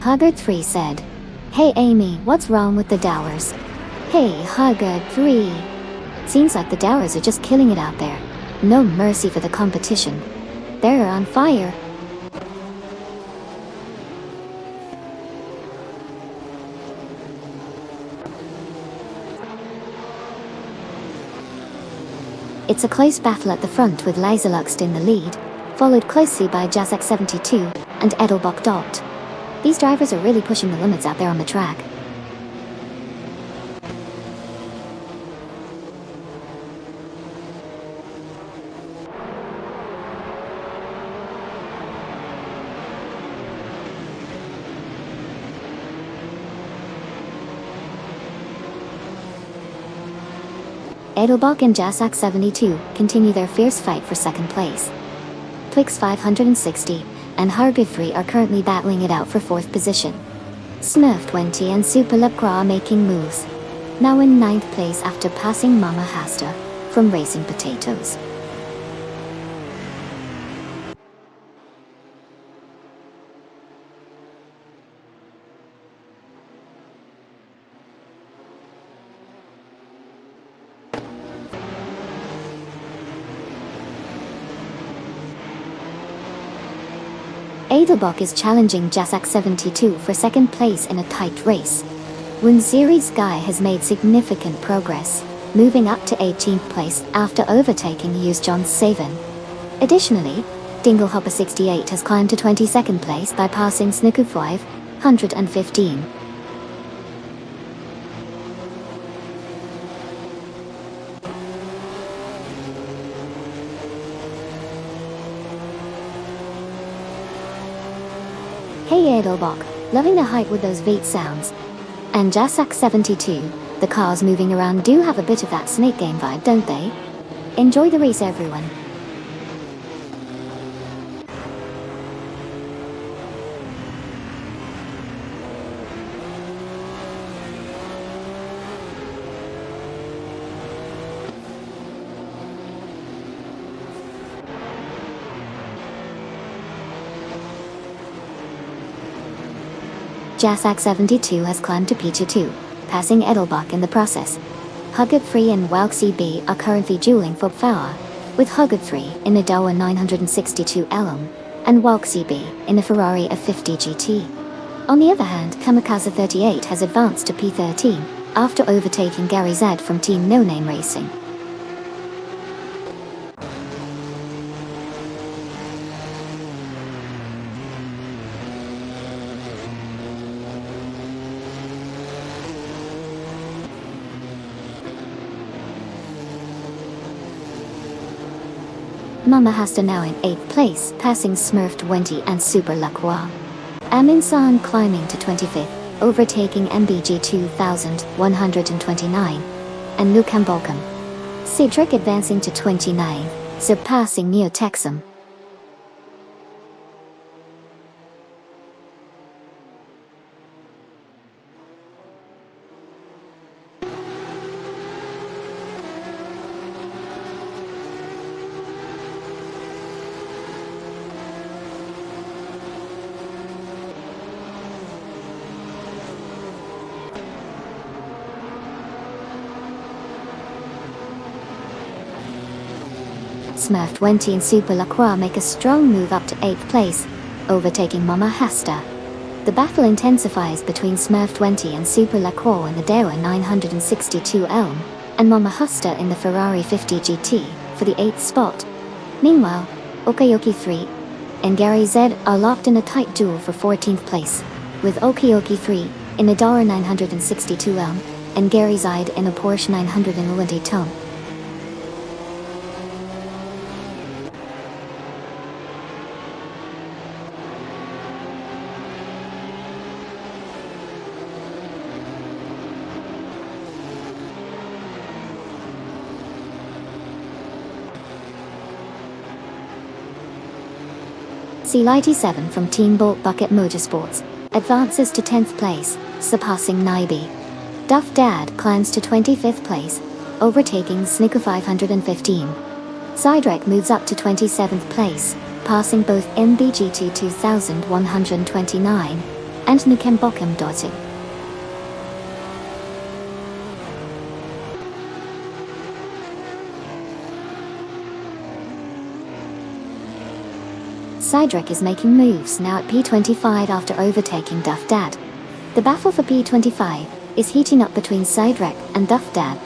Huggard3 said. Hey Amy, what's wrong with the Dowers? Hey Huggard3. Seems like the Dowers are just killing it out there. No mercy for the competition. They're on fire. It's a close battle at the front with Laserluxt in the lead, followed closely by Jazak72 and Edelbach. These drivers are really pushing the limits out there on the track. Edelbach and Jazak72 continue their fierce fight for second place. Twix 560 and Huggard3 are currently battling it out for fourth position. Smurf20 and Super Lacroix are making moves. Now in ninth place after passing Mama Hasta from Racing Potatoes. Edelbach is challenging Jazak72 for second place in a tight race. Series Guy has made significant progress, moving up to 18th place after overtaking Hughes John Savan. Additionally, Dinglehopper68 has climbed to 22nd place by passing Sniku 515. Hey Edelbach, loving the hype with those beat sounds. And Jazak72, the cars moving around do have a bit of that Snake Game vibe, don't they? Enjoy the race everyone. Jazak72 has climbed to P2, passing Edelbach in the process. Huggard3 and Walk-CB are currently dueling for power, with Huggard3 in a Dawa 962 LM, and Walk-CB in a Ferrari F50 GT. On the other hand, Kamikaze38 has advanced to P13, after overtaking Gary Z from Team No Name Racing. Mama Hasta now in 8th place, passing Smurf20 and Super Lacroix. Aminsan climbing to 25th, overtaking MBG 2129, and Lucan Balkan. Cedric advancing to 29th, surpassing Neo Texum. Smurf20 and Super Lacroix make a strong move up to 8th place, overtaking Mama Hasta. The battle intensifies between Smurf20 and Super Lacroix in the Dawa 962 Elm, and Mama Hasta in the Ferrari 50 GT, for the 8th spot. Meanwhile, Okayoki3 and Gary Z are locked in a tight duel for 14th place, with Okayoki3 in a Dawa 962 Elm, and Gary Z in a Porsche 920 Tone. C97 from Team Bolt Bucket Motorsports advances to 10th place, surpassing Naibi. Duff Dad climbs to 25th place, overtaking Snicker 515. Cydrek moves up to 27th place, passing both MBGT 2129 and Nukembokem Dotu. Sidrek is making moves now at P25 after overtaking Duff Dad. The battle for P25 is heating up between Sidrek and Duff Dad.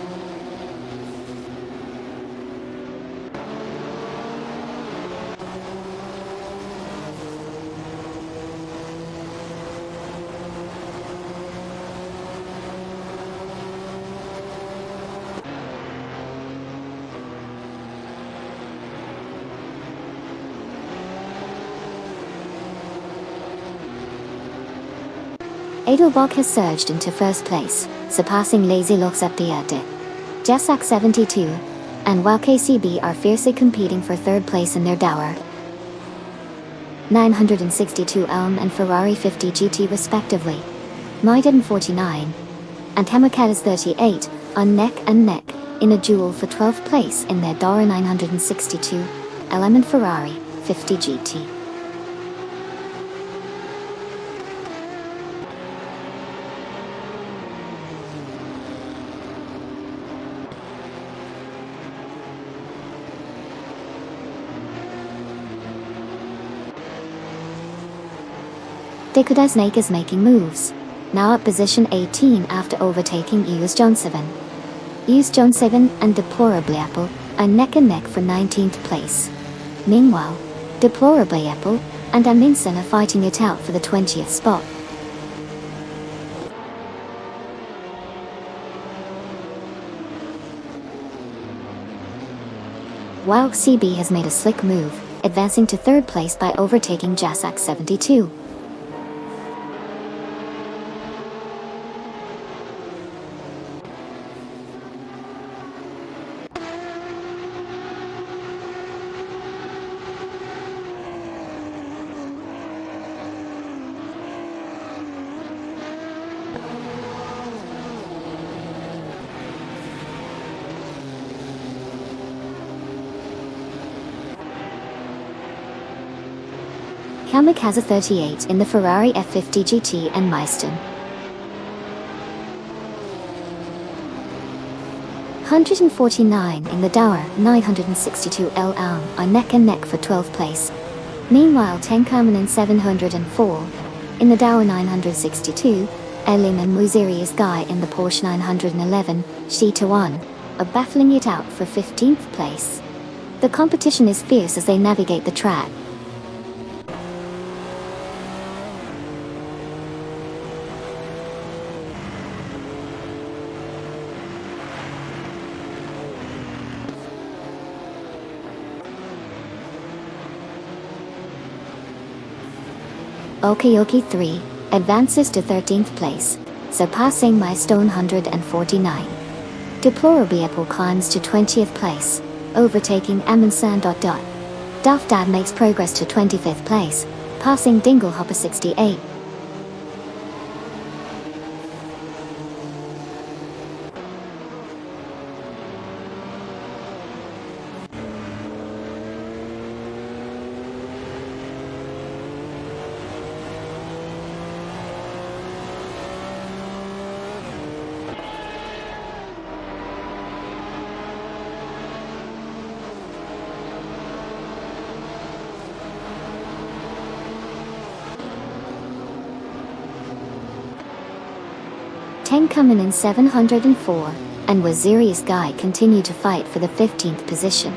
Edelbach has surged into first place, surpassing Lazy Looks at the Erde. Jasak 72 and WOW KCB are fiercely competing for third place in their Dauer 962 Elm and Ferrari 50 GT respectively. Maiden 49 and Hamakatas 38 are neck and neck in a duel for 12th place in their Dauer 962 Elm and Ferrari 50 GT. Dekuda Snake is making moves, now at position 18 after overtaking Eus Jonsseven. Eus Jonsseven and Deplorably Apple are neck and neck for 19th place. Meanwhile, Deplorably Apple and Amundsen are fighting it out for the 20th spot. WOW CB has made a slick move, advancing to third place by overtaking Jasak 72. Kamikaze 38 in the Ferrari F50 GT and Maiston. 149 in the Dauer 962 L Alm are neck and neck for 12th place. Meanwhile, Tenkamen 704 in the Dauer 962, Elin and Muzirius Guy in the Porsche 911 Shitawan are battling it out for 15th place. The competition is fierce as they navigate the track. Okayoki 3 advances to 13th place, surpassing milestone 149. Deplorably Apple climbs to 20th place, overtaking Amundsen. Duff Dad makes progress to 25th place, passing Dinglehopper 68. Tenkamen 704 and Wazirius Guy continue to fight for the 15th position.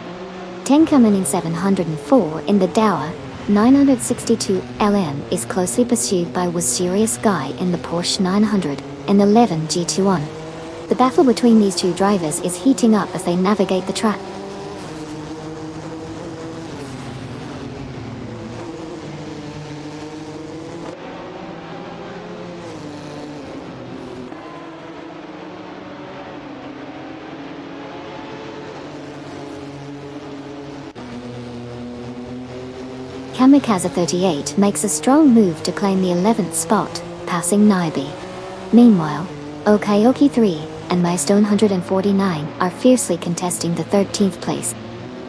Tenkamen 704 in the Dauer 962 LN is closely pursued by Wazirius Guy in the Porsche 911 GT1. The battle between these two drivers is heating up as they navigate the track. Kamikaze 38 makes a strong move to claim the 11th spot, passing Naibi. Meanwhile, Okayoki 3 and Milestone 149 are fiercely contesting the 13th place.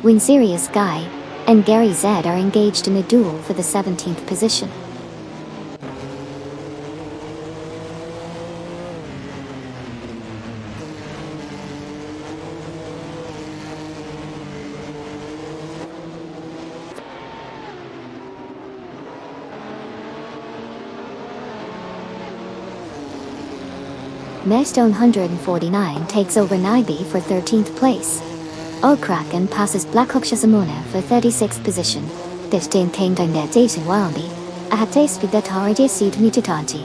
Winserious Guy and Gary Z are engaged in a duel for the 17th position. Meystone 149 takes over Nyby for 13th place. Oldkraken passes Blackhawk Shazamona for 36th position. Diftain came down there dating Walby. I had taste with that already seed Nititanti.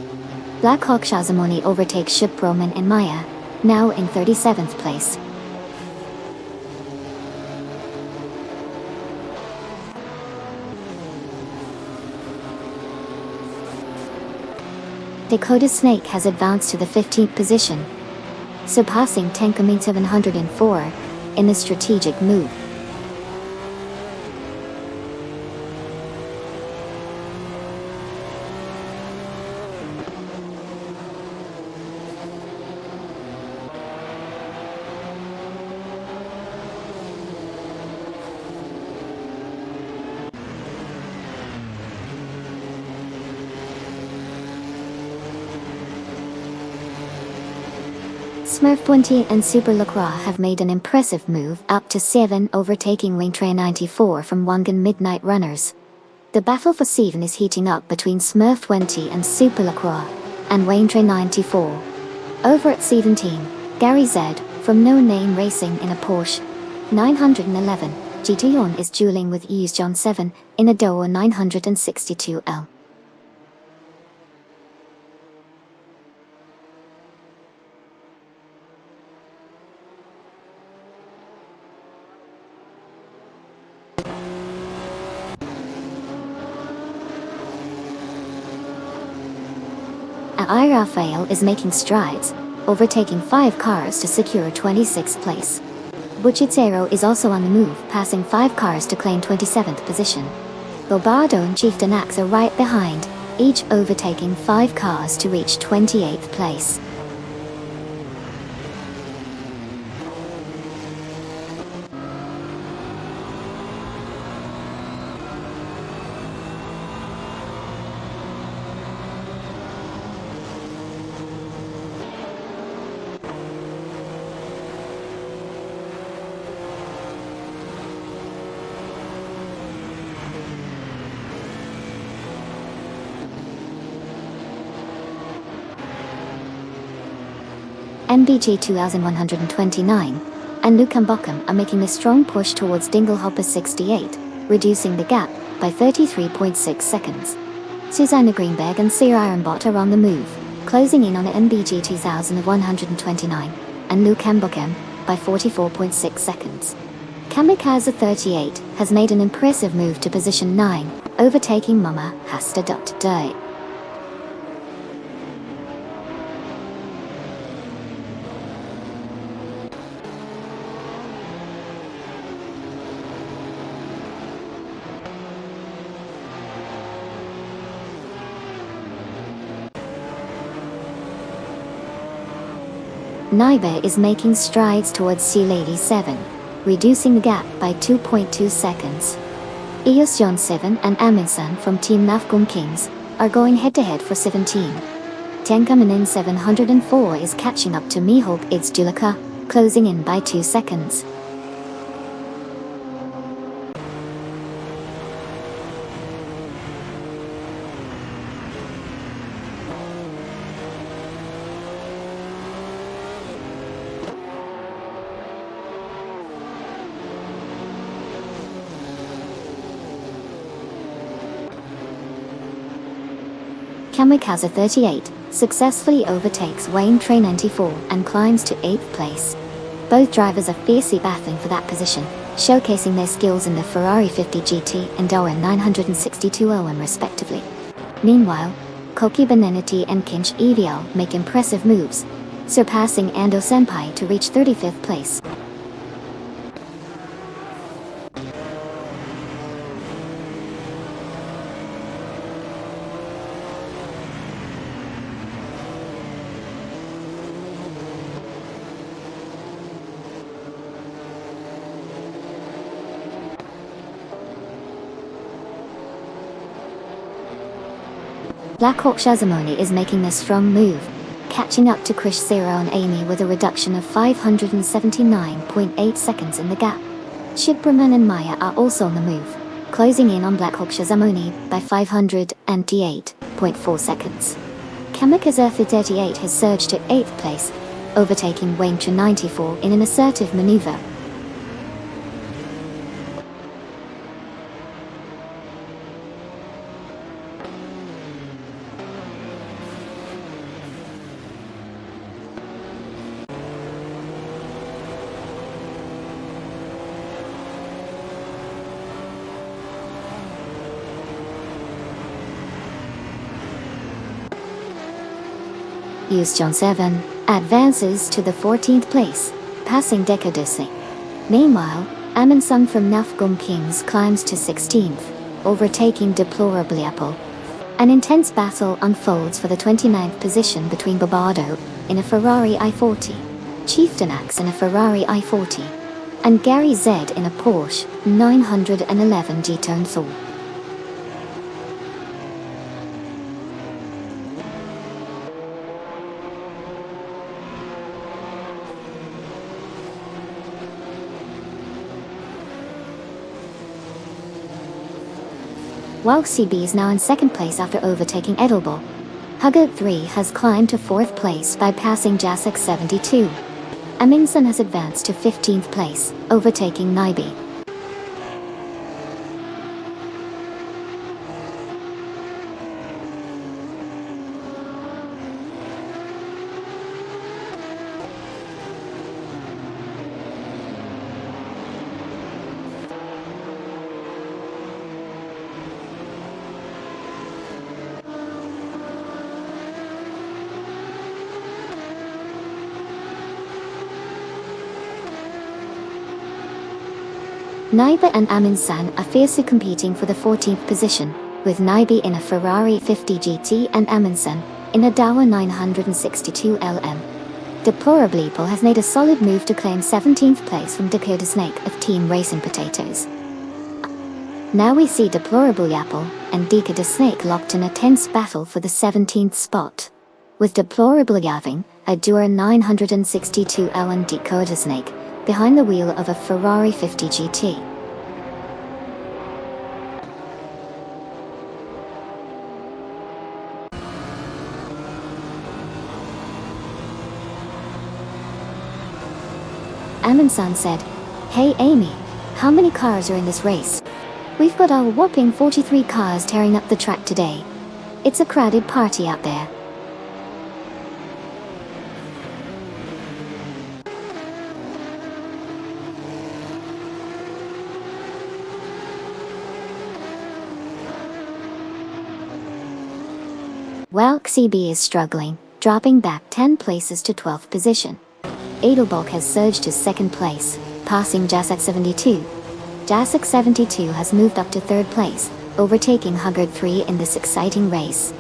Blackhawk Shazamoni overtakes Ship Roman and Maya, now in 37th place. Dakota Snake has advanced to the 15th position, surpassing Tenkamin 704 in a strategic move. Smurf 20 and Super Lacroix have made an impressive move up to 7, overtaking Wayne Train 94 from Wangan Midnight Runners. The battle for 7 is heating up between Smurf 20 and Super Lacroix, and Wayne Train 94. Over at 17, Gary Z, from No Name Racing in a Porsche 911 GT1 is dueling with Euse John 7 in a Doa 962L. Raphael is making strides, overtaking 5 cars to secure 26th place. Buchitsero is also on the move, passing 5 cars to claim 27th position. Lobado and Chieftain Axe are right behind, each overtaking 5 cars to reach 28th place. NBG 2129 and Lukambokum are making a strong push towards Dinglehopper 68, reducing the gap by 33.6 seconds. Susanna Greenberg and Sir Ironbot are on the move, closing in on NBG 2129 and Lukambokum by 44.6 seconds. Kamikaze 38 has made an impressive move to position 9, overtaking Mama Hasta.Day. Nybe is making strides towards Sea Lady 7, reducing the gap by 2.2 seconds. Eos John 7 and Amundsen from Team Nafgum Kings are going head-to-head for 17. Tenkaminen 704 is catching up to Mihok Idsdulaka, closing in by 2 seconds. Kamikaze 38 successfully overtakes Wayne Train 94 and climbs to 8th place. Both drivers are fiercely battling for that position, showcasing their skills in the Ferrari 50 GT and Doa 962 OM respectively. Meanwhile, Koki Benenity and Kinch EVL make impressive moves, surpassing Ando Senpai to reach 35th place. Blackhawk Shazamoni is making a strong move, catching up to Krish Zero and Amy with a reduction of 579.8 seconds in the gap. Shibraman and Maya are also on the move, closing in on Blackhawk Shazamoni by 508.4 seconds. Kamikaze 38 has surged to 8th place, overtaking Wayne Tra 94 in an assertive maneuver. John 7 advances to the 14th place, passing Decadisney. Meanwhile, Amundsen from Nafgum Kings climbs to 16th, overtaking Deplorably Apple. An intense battle unfolds for the 29th position between Bobardo, in a Ferrari i40, Chieftain Axe in a Ferrari i40, and Gary Z in a Porsche 911 G-Tone Thor. While CB is now in 2nd place after overtaking Edelbo. Huggard 3 has climbed to 4th place by passing Jasek 72. Amundsen has advanced to 15th place, overtaking Nyby. Nyby and Amundsen are fiercely competing for the 14th position, with Nyby in a Ferrari 50 GT and Amundsen in a Dauer 962 LM. Deplorably Apple has made a solid move to claim 17th place from Dakota Snake of Team Racing Potatoes. Now we see Deplorably Apple and Dakota Snake locked in a tense battle for the 17th spot, with Deplorably having a Dauer 962 L and Dakota Snake behind the wheel of a Ferrari 50 GT. Amundsen said, "Hey Amy, how many cars are in this race? We've got a whopping 43 cars tearing up the track today. It's a crowded party out there." Well, XCB is struggling, dropping back 10 places to 12th position. Edelbolk has surged to 2nd place, passing Jasek 72. Jasek 72 has moved up to 3rd place, overtaking Huggard 3 in this exciting race.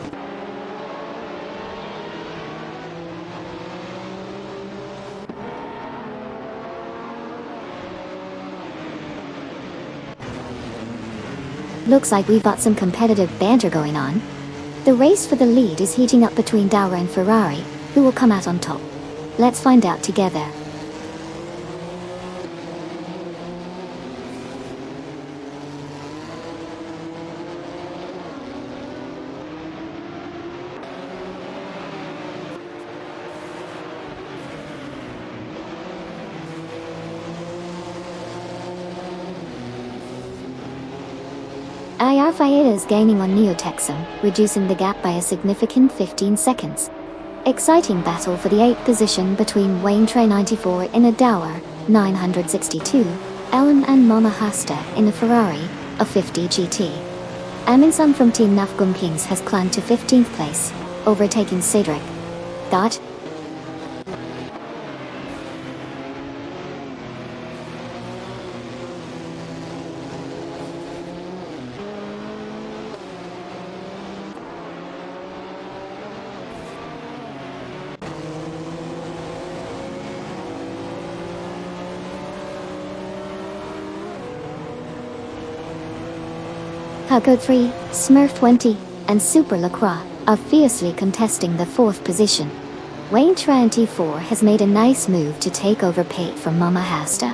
Looks like we've got some competitive banter going on. The race for the lead is heating up between Dauer and Ferrari, who will come out on top. Let's find out together. IR Fiat is gaining on Neotexum, reducing the gap by a significant 15 seconds. Exciting battle for the 8th position between Wayne Tra 94 in a Dauer 962, Ellen and Mama Hasta in a Ferrari, a 50 GT. Amundsen from Team Nafgum Kings has climbed to 15th place, overtaking Cedric. Dot. Hugo 3, Smurf 20, and Super Lacroix are fiercely contesting the 4th position. Wayne 24 has made a nice move to take over Pate from Mama Hasta.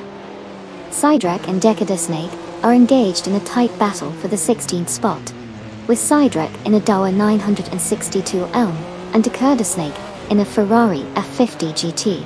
Cydrak and Decada Snake are engaged in a tight battle for the 16th spot, with Cydrak in a Dauer 962 Elm and Dakota Snake in a Ferrari F50 GT.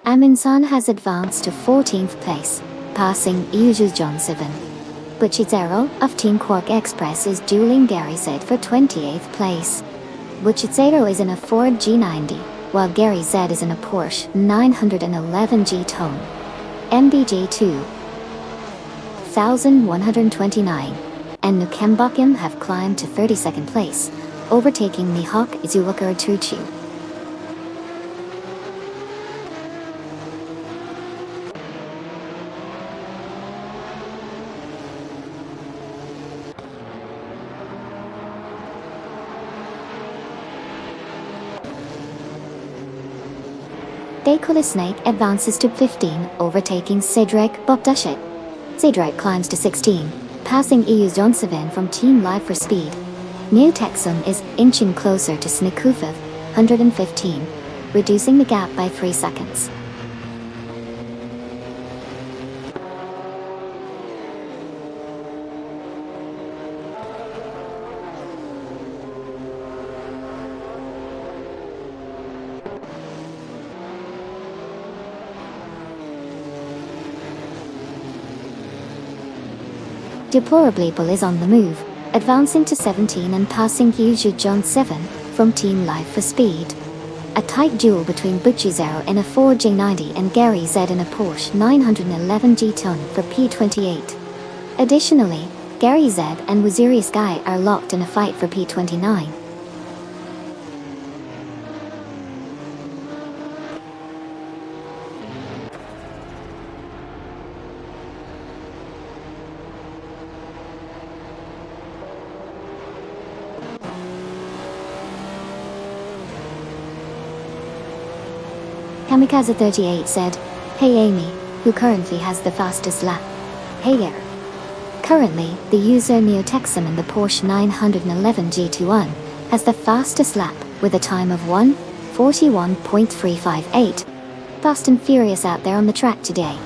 Amundsen has advanced to 14th place, passing Yuju John 7. Buchizero of Team Quark Express is dueling Gary Z for 28th place. Buchizero is in a Ford G90, while Gary Z is in a Porsche 911 G-Tone. MBG 2129 and Nukembakim have climbed to 32nd place, overtaking Mihawk Zulukar Tuchu. Dakota Snake advances to 15, overtaking Cedric Bobdushet. Cedric climbs to 16, passing EU Jonsevin from Team Live for Speed. New Texan is inching closer to Snikufov, 115, reducing the gap by 3 seconds. Deplorably Bull is on the move, advancing to 17 and passing Yuju John 7 from Team Live for Speed. A tight duel between Buchizero in a Ford J90 and Gary Z in a Porsche 911 G-Tone for P28. Additionally, Gary Z and Waziri Sky are locked in a fight for P29. Kamikaze 38 said, "Hey Amy, who currently has the fastest lap?" Hey there. Currently, the user Neo Texan in the Porsche 911 G21 has the fastest lap with a time of 1:41.358. Fast and furious out there on the track today.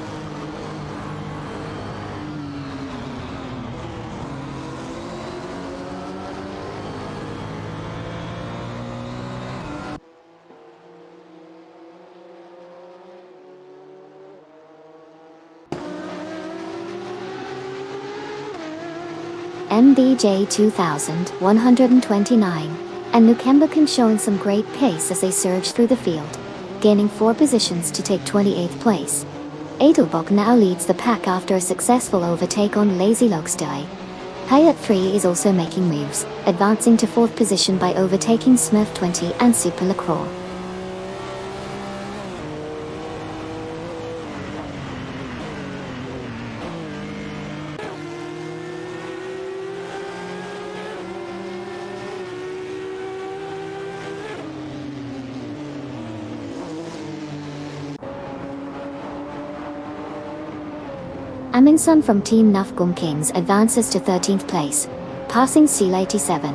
MBJ 2129, and Nukembakan showing some great pace as they surge through the field, gaining 4 positions to take 28th place. Edelbok now leads the pack after a successful overtake on Lazy Lokstoi. Hayat 3 is also making moves, advancing to 4th position by overtaking Smurf 20 and Super Lacroix. Amundsen from Team Nafgum Kings advances to 13th place, passing Seal 87,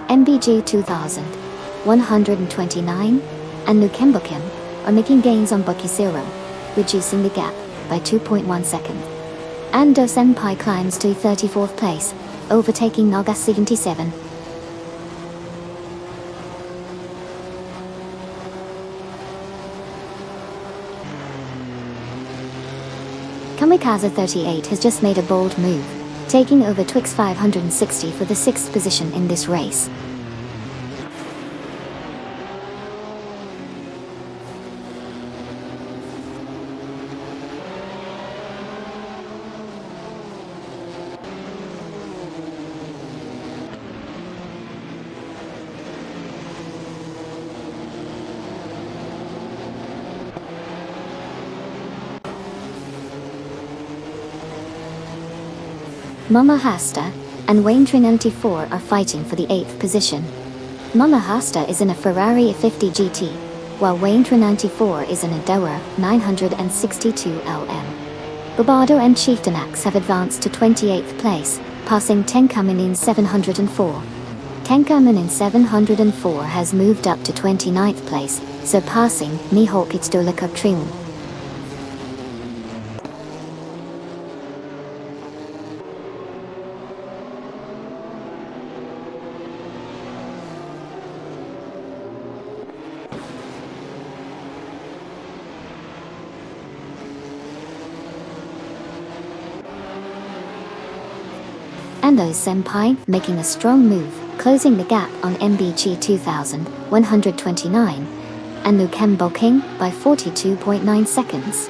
MBG 2129, and Nukembakim are making gains on Buchizero, reducing the gap by 2.1 seconds. Ando Senpai climbs to 34th place, overtaking Naga 77. Kamikaze 38 has just made a bold move, taking over Twix 560 for the 6th position in this race. Mama Hasta and Wayne Trinity 4 are fighting for the 8th position. Mama Hasta is in a Ferrari 50 GT, while Waintra 94 is in a Dower 962 LM. Bobado and Chieftainax have advanced to 28th place, passing Tenkamen in 704. Tenkamen in 704 has moved up to 29th place, surpassing Mihawk Itzdolaka Trium. Ando Senpai making a strong move, closing the gap on MBG 2129, and Lukembo King by 42.9 seconds.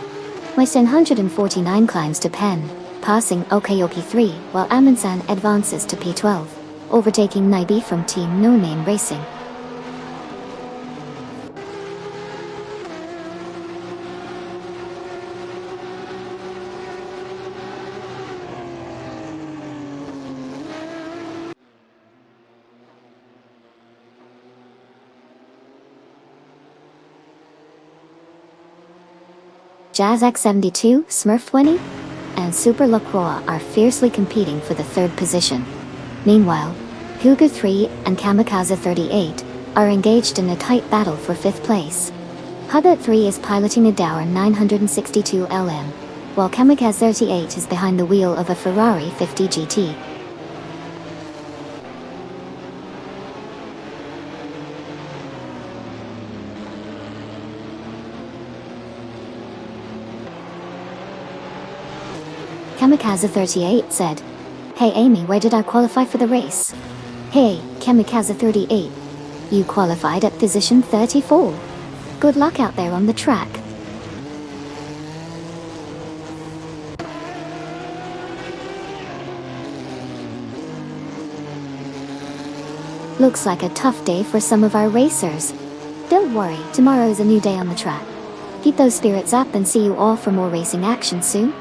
West 149 climbs to Pen, passing Okayoki 3, while Amundsen advances to P12, overtaking Naibi from Team No Name Racing. Jazz X72, Smurf 20, and Super LaCroix are fiercely competing for the third position. Meanwhile, Hugo 3 and Kamikaze 38 are engaged in a tight battle for fifth place. Hubbard 3 is piloting a Dower 962 LM, while Kamikaze 38 is behind the wheel of a Ferrari 50 GT. Kamikaze 38 said, "Hey Amy, where did I qualify for the race?" "Hey, Kamikaze 38. You qualified at position 34. Good luck out there on the track." Looks like a tough day for some of our racers. Don't worry, tomorrow is a new day on the track. Keep those spirits up and see you all for more racing action soon.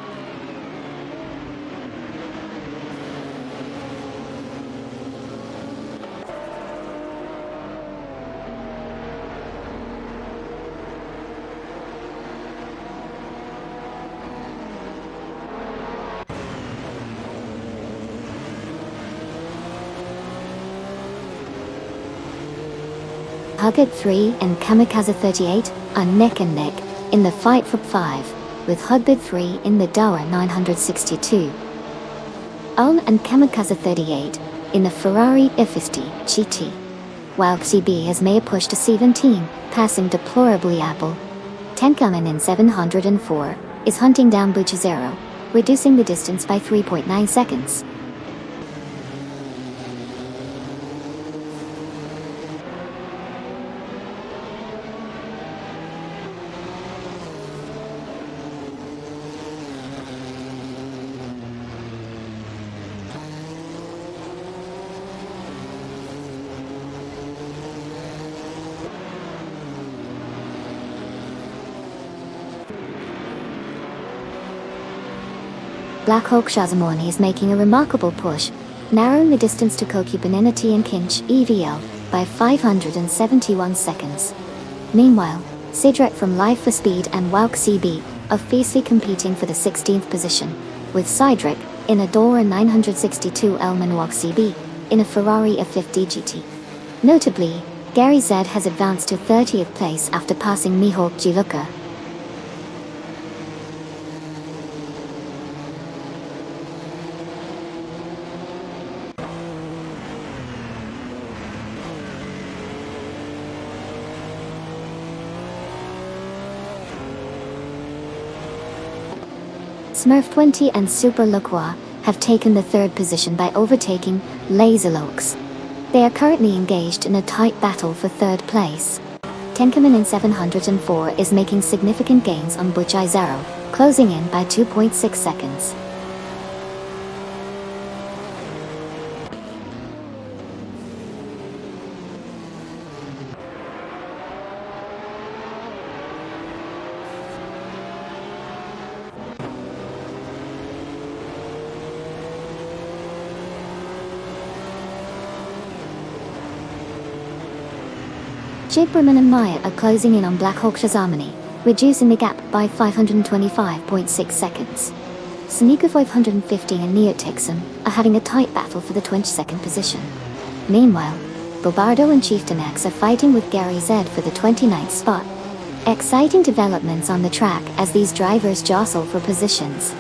Hugged 3 and Kamikaze 38 are neck and neck in the fight for 5, with Hugged 3 in the Dower 962. Ulm and Kamikaze 38 in the Ferrari F50 GT. While CB has made a push to 17, passing deplorably Apple. Tenkamen in 704 is hunting down Buchazero, reducing the distance by 3.9 seconds. Black Hawk Shazamoni is making a remarkable push, narrowing the distance to Kokubanenity and Kinch EVL by 571 seconds. Meanwhile, Sidrek from Life for Speed and Wauk CB are fiercely competing for the 16th position, with Sidrek in a Dora 962 L and Wauk CB in a Ferrari F50 GT. Notably, Gary Z has advanced to 30th place after passing Mihawk Jiluka. Smurf 20 and Super LaCroix have taken the third position by overtaking Laserlox. They are currently engaged in a tight battle for third place. Tenkamen in 704 is making significant gains on Buchizero, closing in by 2.6 seconds. Chipperman and Maya are closing in on Black Hawk Shazamani, reducing the gap by 525.6 seconds. Sneaker 515 and Neotexum are having a tight battle for the 22nd position. Meanwhile, Bobardo and Chieftain X are fighting with Gary Z for the 29th spot. Exciting developments on the track as these drivers jostle for positions.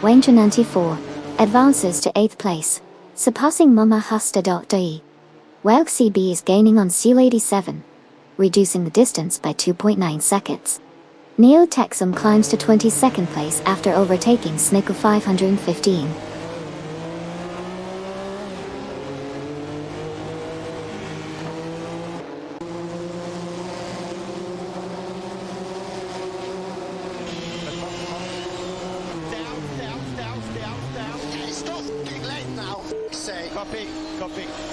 Wanger 94 advances to 8th place, surpassing Mama Hasta.de. Welk CB is gaining on Seal 87, reducing the distance by 2.9 seconds. Neo Texum climbs to 22nd place after overtaking Snickle 515.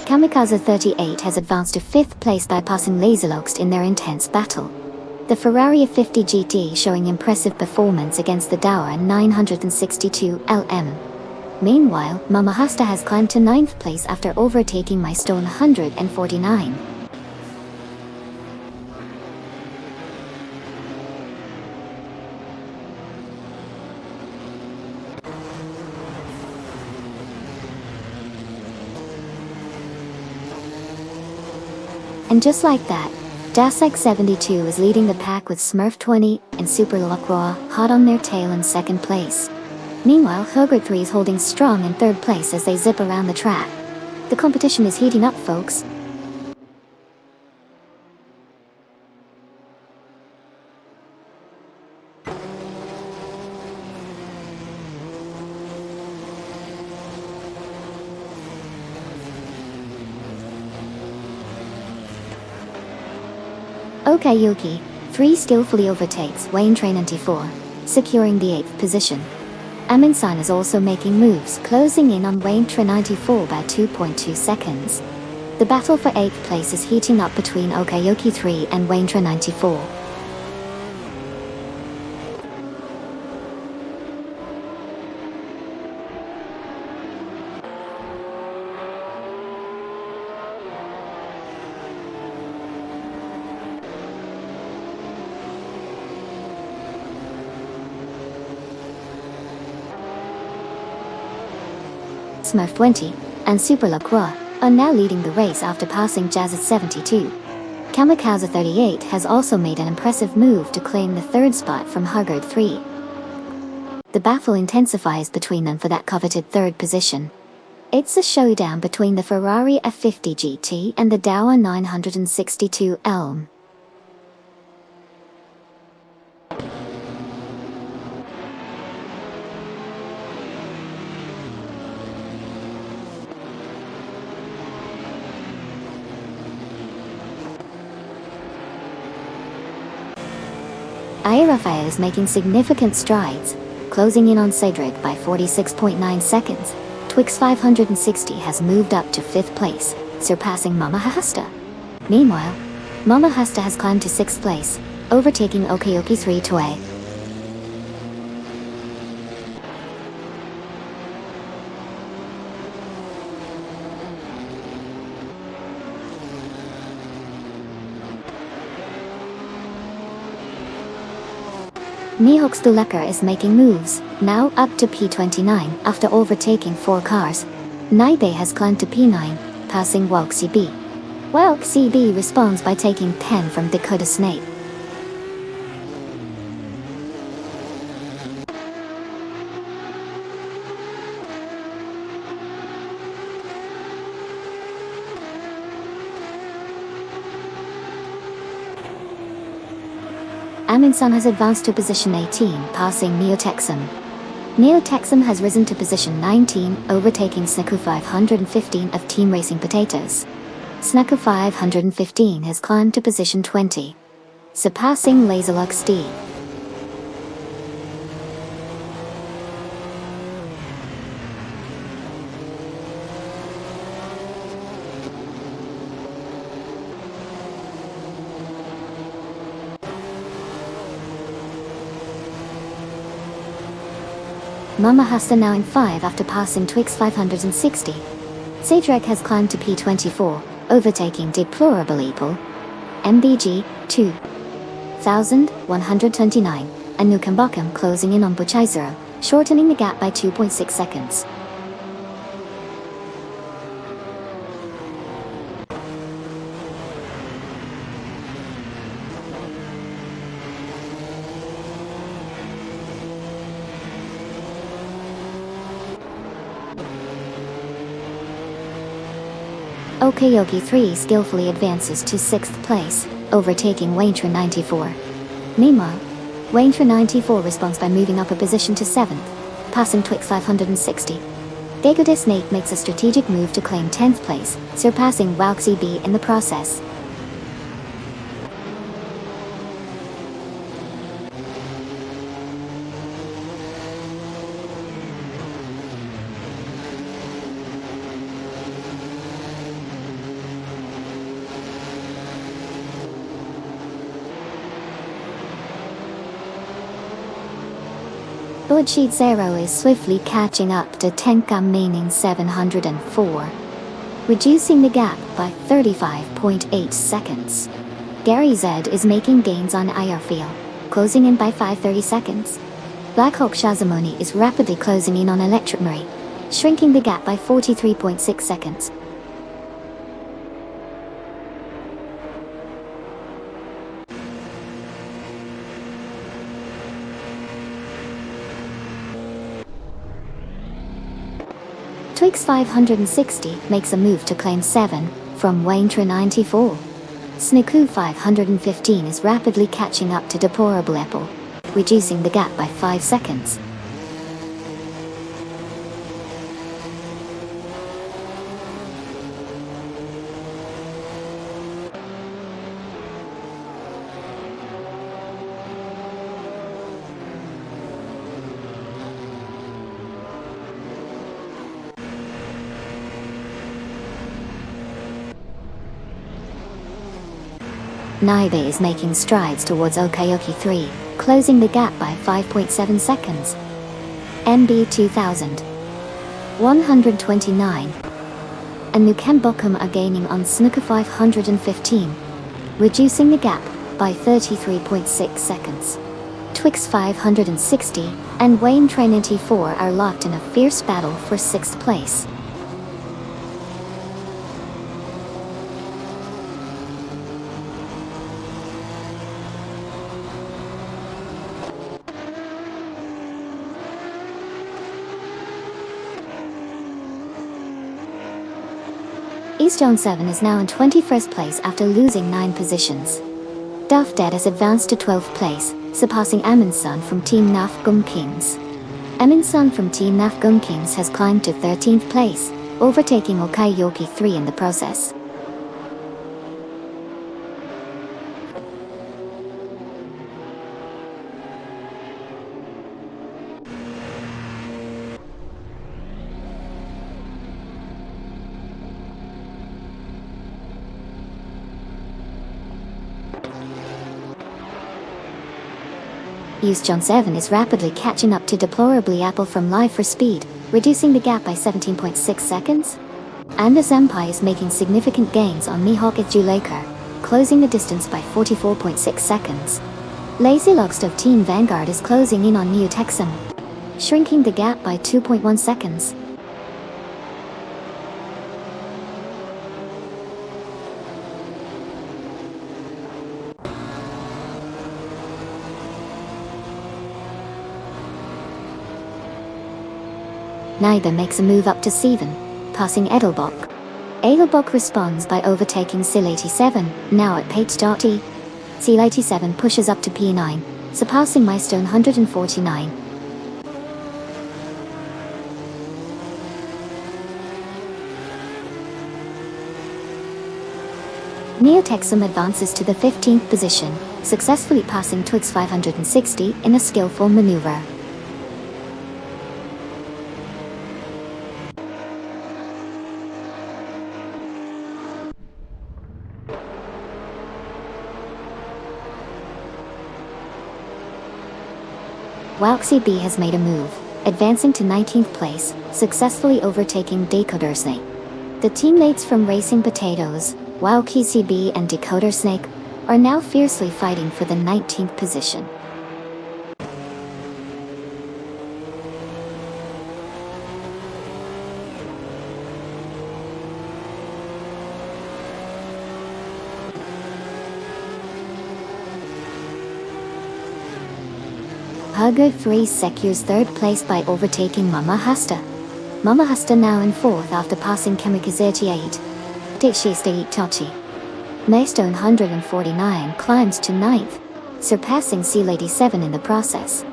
Kamikaze 38 has advanced to 5th place by passing Laserloxt in their intense battle. The Ferrari F50 GT showing impressive performance against the Dower 962 LM. Meanwhile, Mama Hasta has climbed to 9th place after overtaking Milestone 149. And just like that, Dasek 72 is leading the pack with Smurf 20 and Super Lacroix hot on their tail in 2nd place. Meanwhile, Hogart 3 is holding strong in 3rd place as they zip around the track. The competition is heating up, folks. Okayoki 3 skillfully overtakes Wayne Train 94, securing the 8th position. Aminsan is also making moves, closing in on Wayne Train 94 by 2.2 seconds. The battle for 8th place is heating up between Okayoki 3 and Wayne Train 94. Smurf 20 and Super Lacroix are now leading the race after passing Jazz at 72. Kamikaze 38 has also made an impressive move to claim the 3rd spot from Hugard 3. The battle intensifies between them for that coveted 3rd position. It's a showdown between the Ferrari F50 GT and the Dower 962 Elm. Rafael is making significant strides, closing in on Cedric by 46.9 seconds. Twix 560 has moved up to 5th place, surpassing Mama Hasta. Meanwhile, Mama Hasta has climbed to 6th place, overtaking Okayoki 3 Toei. Nehox Dulekar is making moves, now up to P29 after overtaking 4 cars. Naibe has climbed to P9, passing Welk CB. Welk CB responds by taking 10 from Dakota Snake. Aminsan has advanced to position 18, passing Neotexum. Neotexum has risen to position 19, overtaking Snaku 515 of Team Racing Potatoes. Snaku 515 has climbed to position 20, surpassing Laserlux D. Mama Hasta now in 5 after passing Twix 560. Sagerek has climbed to P24, overtaking Deplorable Eagle. MBG 2129, and Nukambakam closing in on Buchizero, shortening the gap by 2.6 seconds. Okayoki 3 skillfully advances to 6th place, overtaking Waintra 94. Meanwhile, Waintra 94 responds by moving up a position to 7th, passing Twix 560. Gegode Snake makes a strategic move to claim 10th place, surpassing Wauxi B in the process. Budsheet Zero is swiftly catching up to Tenka Maining 704, reducing the gap by 35.8 seconds. Gary Z is making gains on Airfield, closing in by 5.30 seconds. Blackhawk Shazamoni is rapidly closing in on Electric Marie, shrinking the gap by 43.6 seconds. Twix 560 makes a move to claim 7 from Waintra 94. Sniku 515 is rapidly catching up to Deplorable Apple, reducing the gap by 5 seconds. Naibe is making strides towards Okayoki 3, closing the gap by 5.7 seconds. MB 2129 and Nukembokum are gaining on Snooker 515, reducing the gap by 33.6 seconds. Twix 560 and Wayne Trinity 4 are locked in a fierce battle for 6th place. Eastone 7 is now in 21st place after losing 9 positions. Duff Dead has advanced to 12th place, surpassing Aminsun from Team Naf Gum Kings. Aminsun from Team Naf Gum Kings has climbed to 13th place, overtaking Okayoki 3 in the process. Use John 7 is rapidly catching up to Deplorably Apple from Live for Speed, reducing the gap by 17.6 seconds. Anders Empire is making significant gains on Mihawk Julekar, closing the distance by 44.6 seconds. Lazy Logstove Team Vanguard is closing in on Neo Texan, shrinking the gap by 2.1 seconds. Neither makes a move up to 7, passing Edelbock. Edelbock responds by overtaking Sil87, now at Pate.E. Sil87 pushes up to P9, surpassing Milestone 149. Neotexum advances to the 15th position, successfully passing Twix 560 in a skillful maneuver. Wauxi B has made a move, advancing to 19th place, successfully overtaking Decoder Snake. The teammates from Racing Potatoes, Wow KCB and Decoder Snake, are now fiercely fighting for the 19th position. Hugo 3 secures 3rd place by overtaking Mama Hasta. Mama Hasta now in 4th after passing Kamikaze 38. Ditchiste Itachi. Maystone 149 climbs to 9th, surpassing Sea Lady 7 in the process.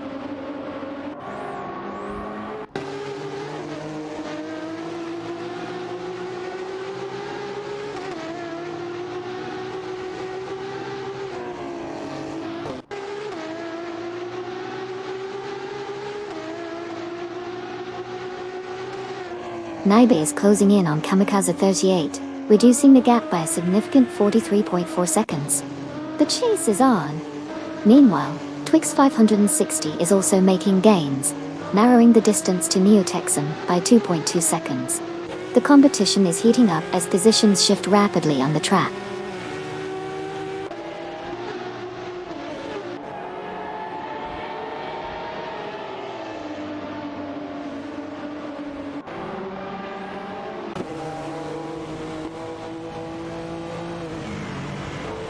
Naibe is closing in on Kamikaze 38, reducing the gap by a significant 43.4 seconds. The chase is on. Meanwhile, Twix 560 is also making gains, narrowing the distance to Neotexum by 2.2 seconds. The competition is heating up as positions shift rapidly on the track.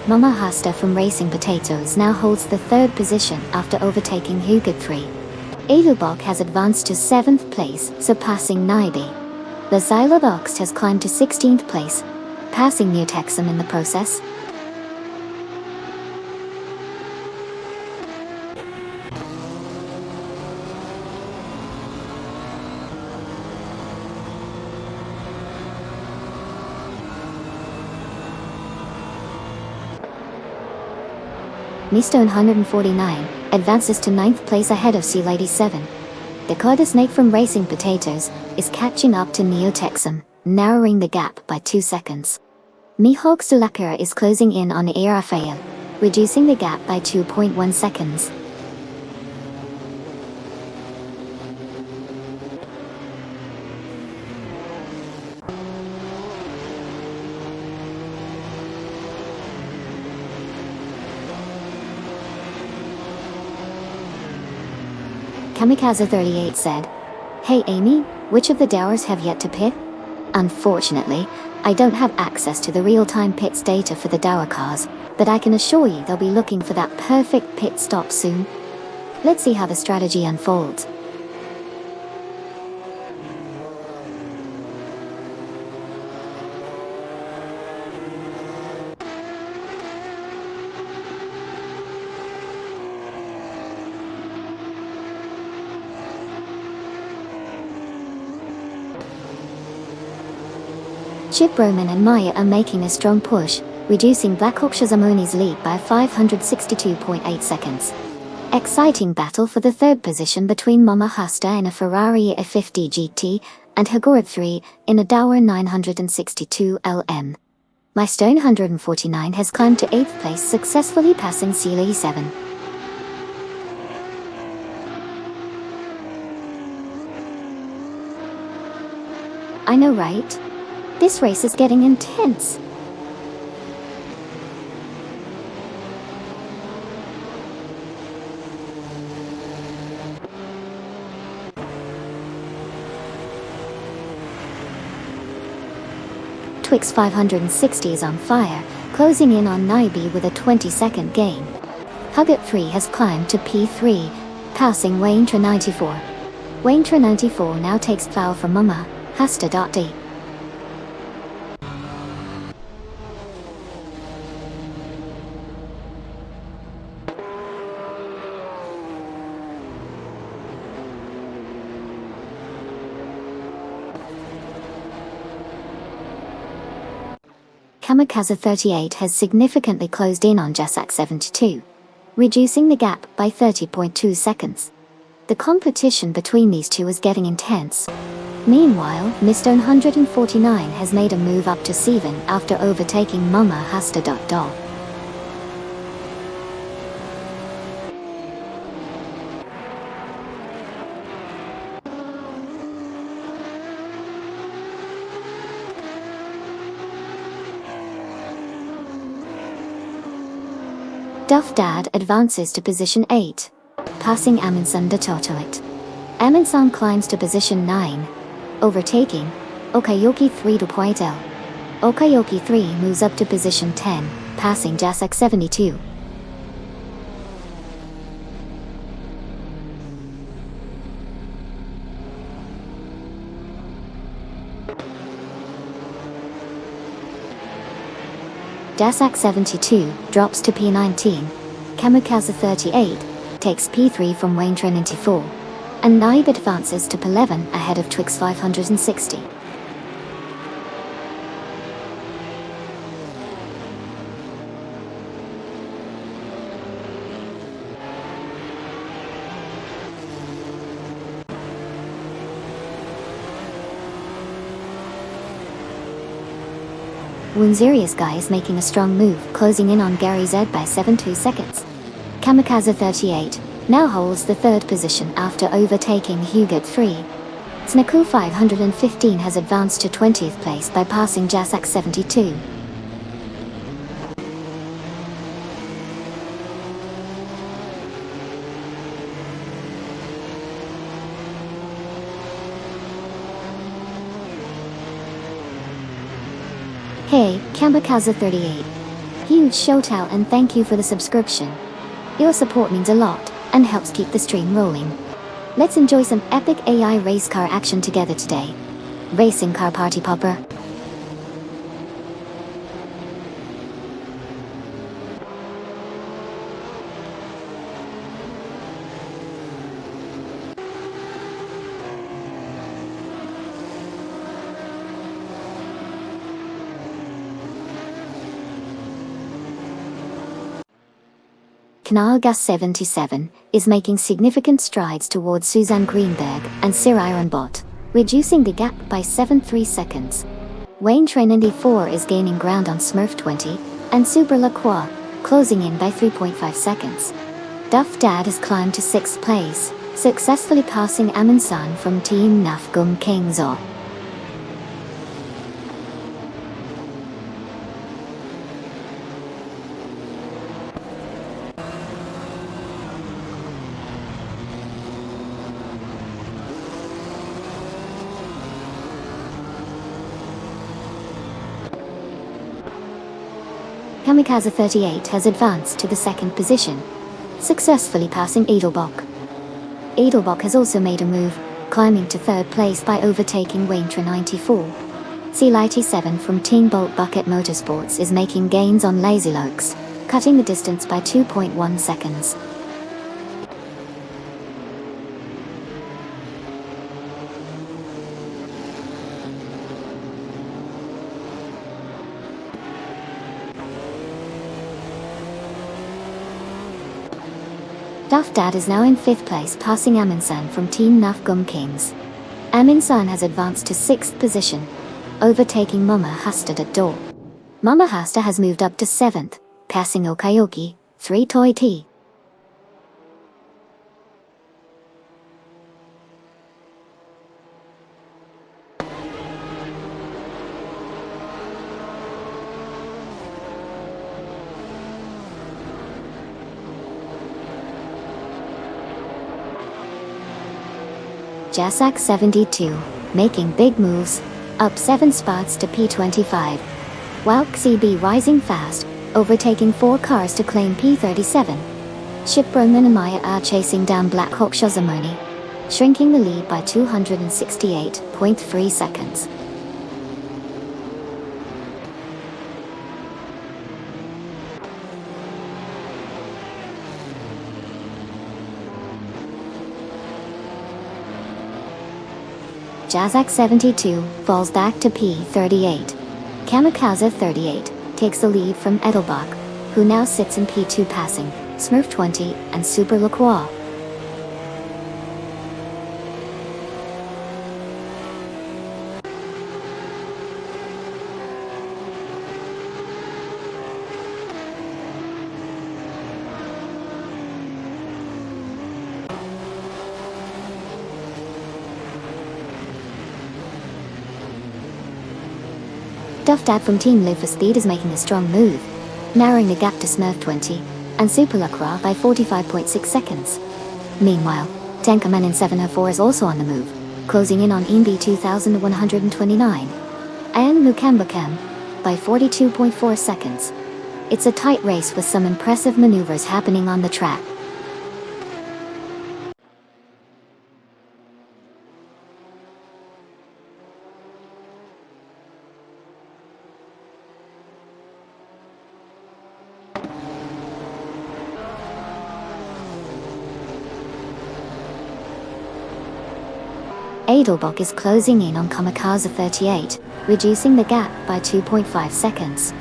Mama Hasta from Racing Potatoes now holds the 3rd position after overtaking Hugo 3. Elubok has advanced to 7th place, surpassing Naibe. The Xylobox has climbed to 16th place, passing Neotexum in the process. Maystone 149 advances to 9th place ahead of Sea Lady 7. Dakota Snake from Racing Potatoes is catching up to Neotexum, narrowing the gap by 2 seconds. Mihawk Sulakura is closing in on Irafaya, reducing the gap by 2.1 seconds. Kamikaze 38 said, "Hey Amy, which of the dowers have yet to pit? Unfortunately, I don't have access to the real-time pits data for the dower cars, but I can assure you they'll be looking for that perfect pit stop soon. Let's see how the strategy unfolds." Chip Roman and Maya are making a strong push, reducing Blackhawk Shazamoni's lead by 562.8 seconds. Exciting battle for the 3rd position between Mama Hasta in a Ferrari F50 GT and Hagorib 3 in a Dower 962 LM. Maystone 149 has climbed to 8th place, successfully passing Sea Lady 7. I know, right? This race is getting intense. Twix 560 is on fire, closing in on Naibe with a 20-second gain. Hugot 3 has climbed to P3, passing Waintra 94. Waintra 94 now takes foul from Mama Hasta.D. Kamikaze 38 has significantly closed in on Jasak 72, reducing the gap by 30.2 seconds. The competition between these two is getting intense. Meanwhile, Mr. 149 has made a move up to 7 after overtaking Mama Hasta.Do. Duff Dad advances to position 8, passing Amundsen de Totoit. Amundsen climbs to position 9, overtaking Okayoki 3 to Poitel. Okayoki 3 moves up to position 10, passing Jasak 72. Jasak 72 drops to P19, Kamikaze 38 takes P3 from Wayne 94, and Naib advances to P11 ahead of Twix 560. Wunzerius guy is making a strong move, closing in on Gary Z by 7.2 seconds. Kamikaze 38 now holds the third position after overtaking Hugot 3. Snaku 515 has advanced to 20th place by passing Jasak 72. Hey, Kamikaze 38. Huge shout out and thank you for the subscription. Your support means a lot, and helps keep the stream rolling. Let's enjoy some epic AI race car action together today. Racing car party popper. Knalgas 77 is making significant strides towards Suzanne Greenberg and Sir Ironbot, reducing the gap by 7.3 seconds. Wayne 94 is gaining ground on Smurf 20, and Super Lacroix, closing in by 3.5 seconds. Duff Dad has climbed to 6th place, successfully passing Amundsen from Team Nafgum Kingzo. Kamikaze 38 has advanced to the second position, successfully passing Edelbach. Edelbach has also made a move, climbing to third place by overtaking Waintra 94. Lighty 7 from Team Bolt Bucket Motorsports is making gains on Lazy Lokes, cutting the distance by 2.1 seconds. Duff Dad is now in 5th place, passing Amundsen from Team Nafgum Kings. Amundsen has advanced to 6th position, overtaking Mama Hastad at door. Mama Hasta has moved up to 7th, passing Okayoki, 3 Toy T. Jasak 72, making big moves, up 7 spots to P25. Walk CB rising fast, overtaking 4 cars to claim P37. Shipbroman and Maya are chasing down Black Hawk Shazamoni, shrinking the lead by 268.3 seconds. Jasak 72 falls back to P38. Kamikaze 38 takes the lead from Edelbach, who now sits in P2 passing Smurf 20 and Super Lacroix. Duff Dad from Team Live for Speed is making a strong move, narrowing the gap to Smurf 20, and Super Lacroix by 45.6 seconds. Meanwhile, Tenkaman in 704 is also on the move, closing in on ENB 2129 and Mukambakam by 42.4 seconds. It's a tight race with some impressive maneuvers happening on the track. Edelbach is closing in on Kamikaze 38, reducing the gap by 2.5 seconds.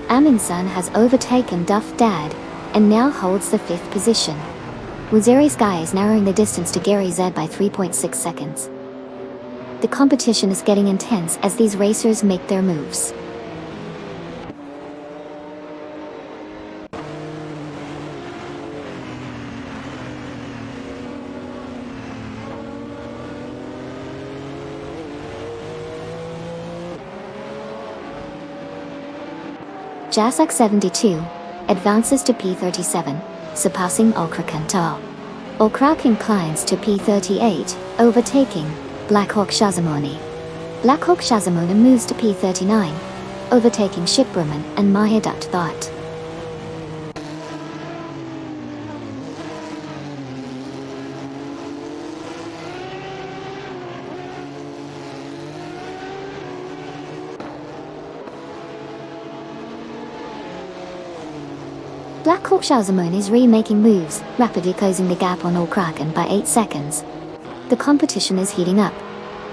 Amundsen has overtaken Duff Dad, and now holds the 5th position. Waziri Sky is narrowing the distance to Gary Z by 3.6 seconds. The competition is getting intense as these racers make their moves. Jasak 72 advances to P37, surpassing Ulkrakantal. Ulkrakin climbs to P38, overtaking Blackhawk Shazamuni. Blackhawk Shazamuni moves to P39, overtaking Shipraman and Mahadat Thought. Blackhawk Shazamuni is remaking moves, rapidly closing the gap on Ulkraken by 8 seconds. The competition is heating up.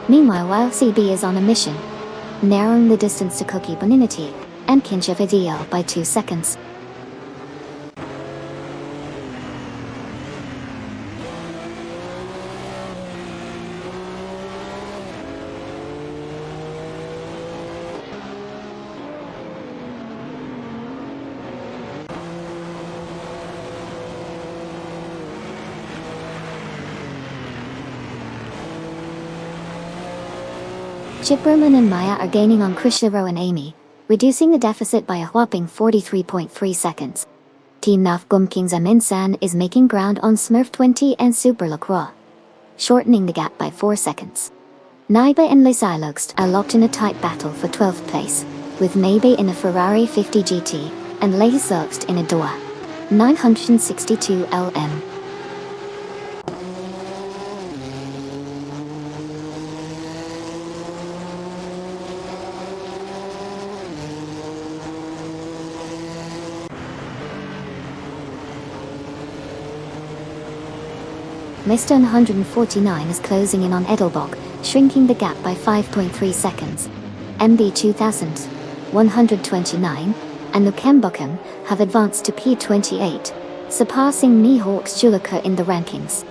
Meanwhile, YLCB is on a mission, narrowing the distance to Koki Boninity and Kinship Ideal by 2 seconds. Shipraman and Maya are gaining on Krishiro and Amy, reducing the deficit by a whopping 43.3 seconds. Team Naf Gumking's Aminsan is making ground on Smurf 20 and Super Lacroix, shortening the gap by 4 seconds. Naiba and Lesilogst are locked in a tight battle for 12th place, with Maybe in a Ferrari 50 GT and Lesilogst in a Doha 962 LM. Mr. 149 is closing in on Edelbach, shrinking the gap by 5.3 seconds. MB 2129 and Lukembuchem have advanced to P28, surpassing Mihawk's Julika in the rankings.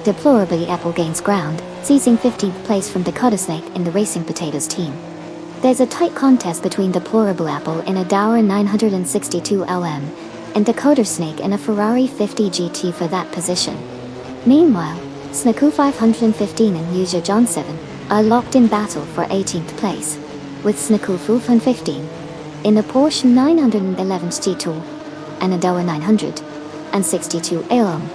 Deplorably, Apple gains ground, seizing 15th place from Dakota Snake in the Racing Potatoes team. There's a tight contest between Deplorable Apple in a Dower 962 LM and Dakota Snake in a Ferrari 50 GT for that position. Meanwhile, Snaku 515 and Yuja John 7 are locked in battle for 18th place, with Snaku 515 in a Porsche 911 GT and a Dower 962 LM.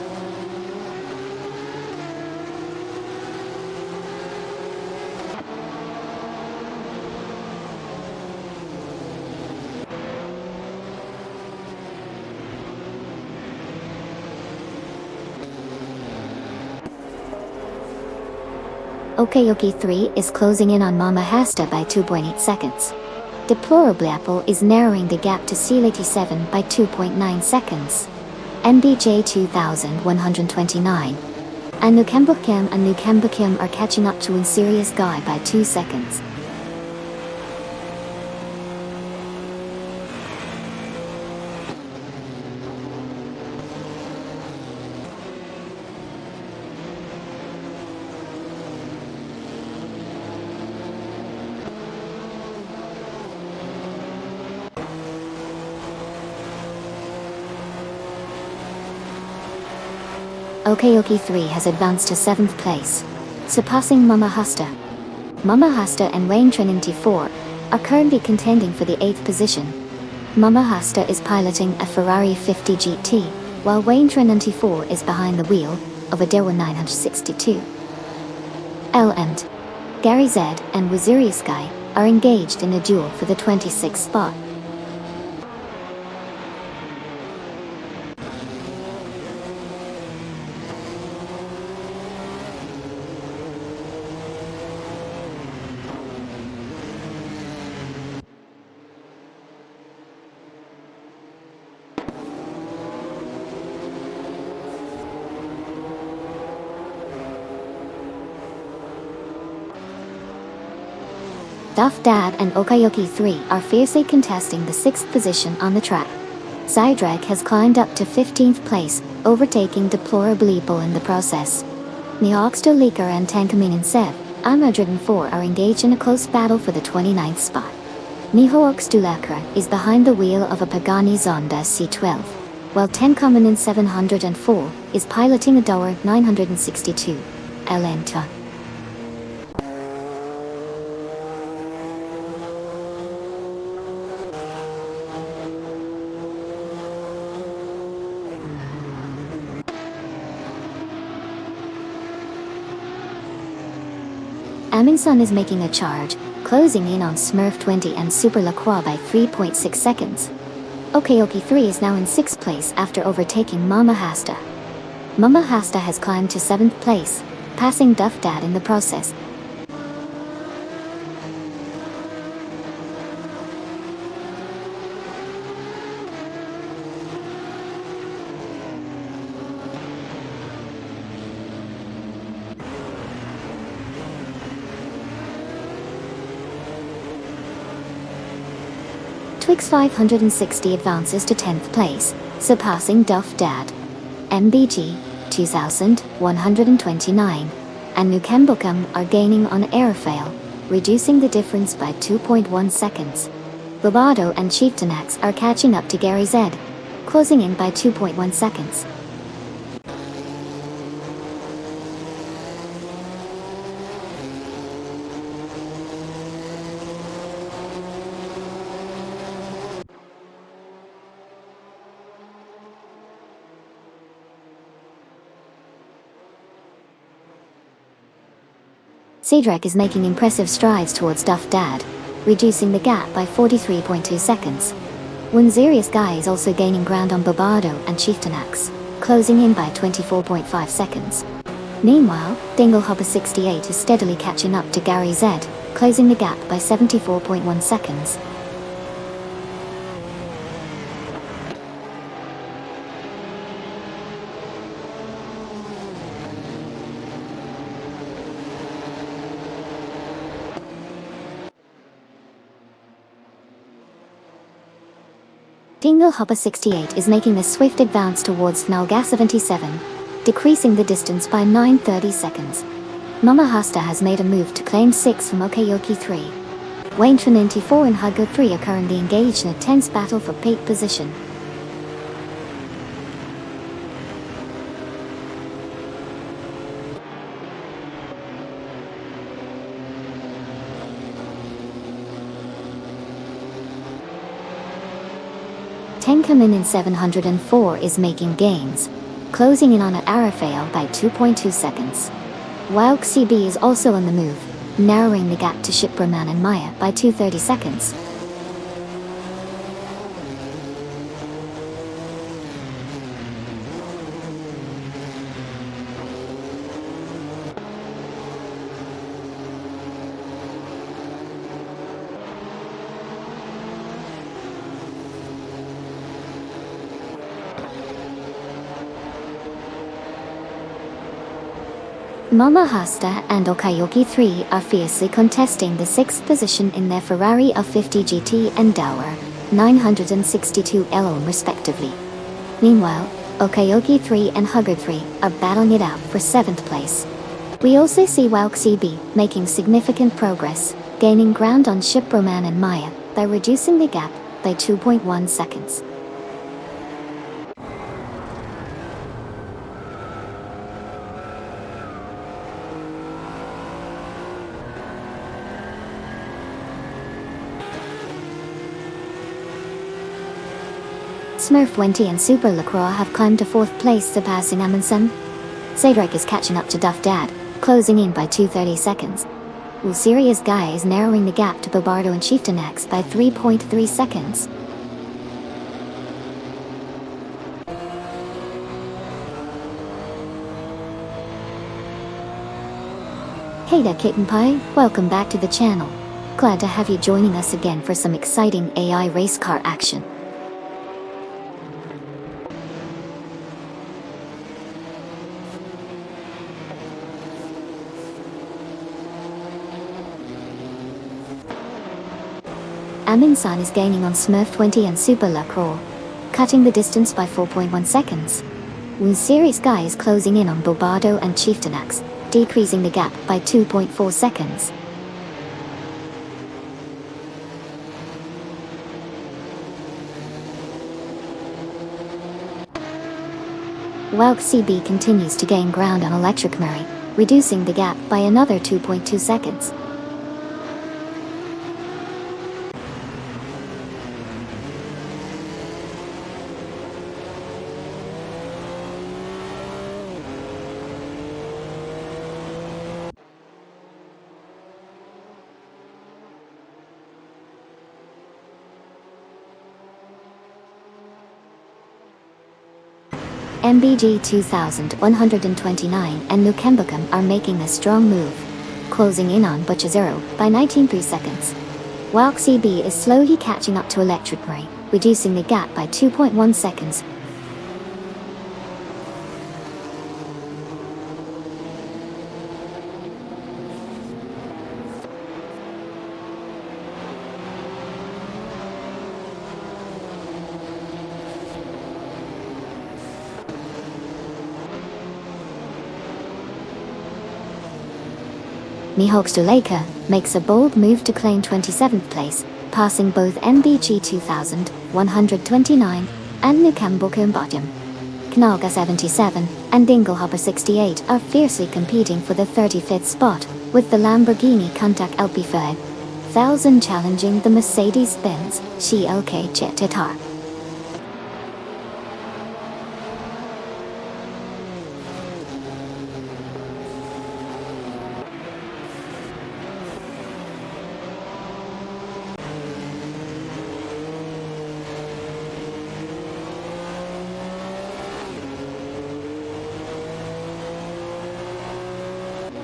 Okayoki 3 is closing in on Mama Hasta by 2.8 seconds. Deplorable Apple is narrowing the gap to C87 by 2.9 seconds. MBJ 2129 and Nukembukim are catching up to Unserious Guy by 2 seconds. Okayoki 3 has advanced to 7th place, surpassing Mama Hasta. Mama Hasta and Wayne Trinity 4 are currently contending for the 8th position. Mama Hasta is piloting a Ferrari 50 GT, while Wayne Trinity 4 is behind the wheel of a Dewa 962. And Gary Z and Waziri Sky are engaged in a duel for the 26th spot. Duff Dad and Okayoki 3 are fiercely contesting the 6th position on the track. Zydrek has climbed up to 15th place, overtaking Deplorably Bull in the process. Neoxto Leaker and Tankamin Sev, Amadrid 4 are engaged in a close battle for the 29th spot. Nihookstulakra is behind the wheel of a Pagani Zonda C12, while Tankamin 704 is piloting a Dower 962. Elenta. Amingson is making a charge, closing in on Smurf 20 and Super Lacroix by 3.6 seconds. Okayoki 3 is now in 6th place after overtaking Mama Hasta. Mama Hasta has climbed to 7th place, passing Duff Dad in the process. Twix 560 advances to 10th place, surpassing Duff Dad. MBG 2129 and Nukembukam are gaining on Aerofail, reducing the difference by 2.1 seconds. Bobado and Chieftainax are catching up to Gary Z, closing in by 2.1 seconds. Cedric is making impressive strides towards Duff Dad, reducing the gap by 43.2 seconds. Winzerius Guy is also gaining ground on Bobado and Chieftainax, closing in by 24.5 seconds. Meanwhile, Dinglehopper 68 is steadily catching up to Gary Z, closing the gap by 74.1 seconds. Dinglehopper 68 is making a swift advance towards Nalga 77, decreasing the distance by 9.30 seconds. Mama Hasta has made a move to claim 6 from Okayoki 3. Wayne Trinity 4 and Hugger 3 are currently engaged in a tense battle for 8th position. Tenkamin in 704 is making gains, closing in on Aerofail by 2.2 seconds. While XCB is also on the move, narrowing the gap to Shipraman and Maya by 2.30 seconds. Mama Hasta and Okayoki 3 are fiercely contesting the 6th position in their Ferrari of 50 GT and Dower 962 Elom respectively. Meanwhile, Okayoki 3 and Hugger 3 are battling it out for 7th place. We also see WowXCB making significant progress, gaining ground on Shiproman and Maya by reducing the gap by 2.1 seconds. Smurf 20 and Super Lacroix have climbed to 4th place, surpassing Amundsen. Cedric is catching up to Duff Dad, closing in by 2:30 seconds. While Serious Guy is narrowing the gap to Bobardo and Chieftain X by 3.3 seconds. Hey there Kitten Pie, welcome back to the channel. Glad to have you joining us again for some exciting AI race car action. Amundsen is gaining on Smurf 20 and Super Lacroix, cutting the distance by 4.1 seconds. When Serious Guy is closing in on Bobardo and Chieftain X, decreasing the gap by 2.4 seconds. While CB continues to gain ground on Electric Murray, reducing the gap by another 2.2 seconds. MBG 2129 and Nukembacum are making a strong move, closing in on Butchazero by 19.3 seconds. While CB is slowly catching up to Electric Murray, reducing the gap by 2.1 seconds. Michał Stuleka makes a bold move to claim 27th place, passing both MBG 2129 and Nukembacum bottom. Knalga 77 and Dinglehopper 68 are fiercely competing for the 35th spot, with the Lamborghini Countach LP5 1000 challenging the Mercedes-Benz CLK Jetitar.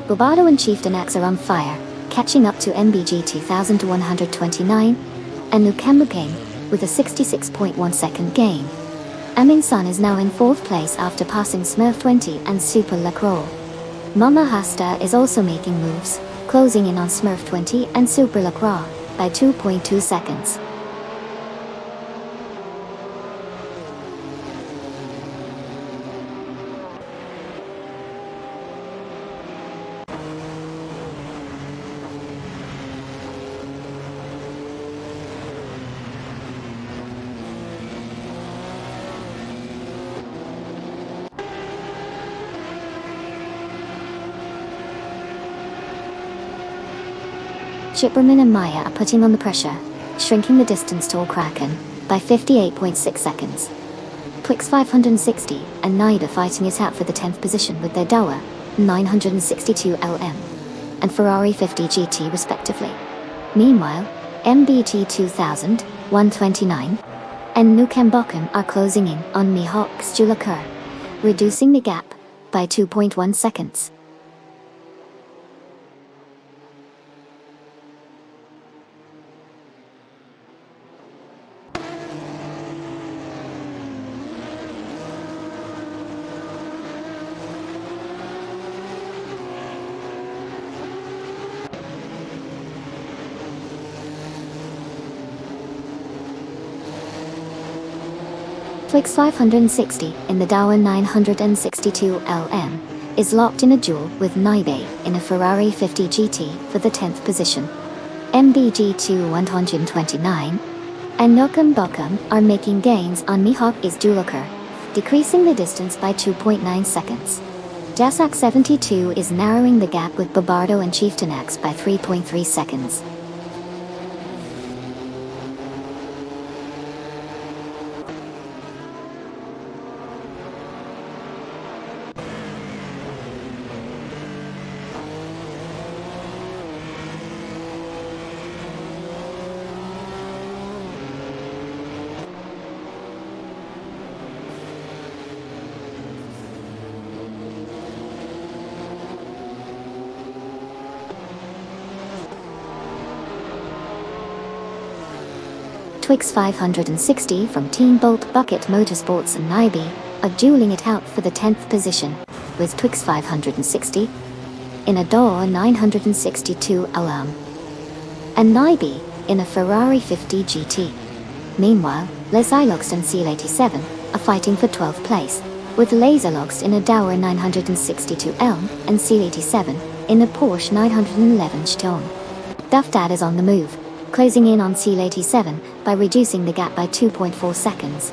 Bobardo and Chieftain X are on fire, catching up to MBG 2129 and Nukembacum with a 66.1 second gain. Amundsen is now in 4th place after passing Smurf 20 and Super Lacroix. Mama Hasta is also making moves, closing in on Smurf 20 and Super Lacroix by 2.2 seconds. Chipperman and Maya are putting on the pressure, shrinking the distance to Kraken by 58.6 seconds. Twix 560 and Nida fighting it out for the 10th position with their Dawa 962 LM and Ferrari 50 GT respectively. Meanwhile, MBT 2129 and Nukembacum are closing in on Michał Stuleka, reducing the gap by 2.1 seconds. Twix 560 in the Dawa 962 LM is locked in a duel with Naibe in a Ferrari 50 GT for the 10th position. MBG 2129 and Nukembacum are making gains on Michał Stuleka, decreasing the distance by 2.9 seconds. Jasak 72 is narrowing the gap with Bobardo and Chieftain X by 3.3 seconds. Twix 560 from Team Bolt Bucket Motorsports and Nybe are dueling it out for the 10th position, with Twix 560 in a DOR 962 LM and Nybe in a Ferrari 50 GT. Meanwhile, Les Ilox and Seal 87 are fighting for 12th place, with Laserlox in a DOR 962 Elm and Seal 87 in a Porsche 911 Stone. Duff Dad is on the move, closing in on Seal 87 by reducing the gap by 2.4 seconds.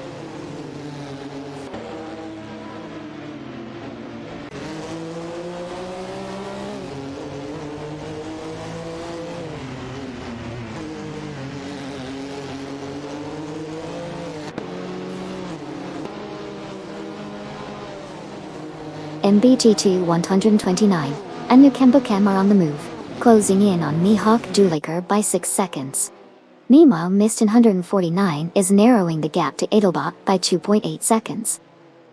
MBG2 129 and Nukembukem are on the move, closing in on Mihawk Duliker by 6 seconds. Meanwhile, Miston 149 is narrowing the gap to Edelbach by 2.8 seconds.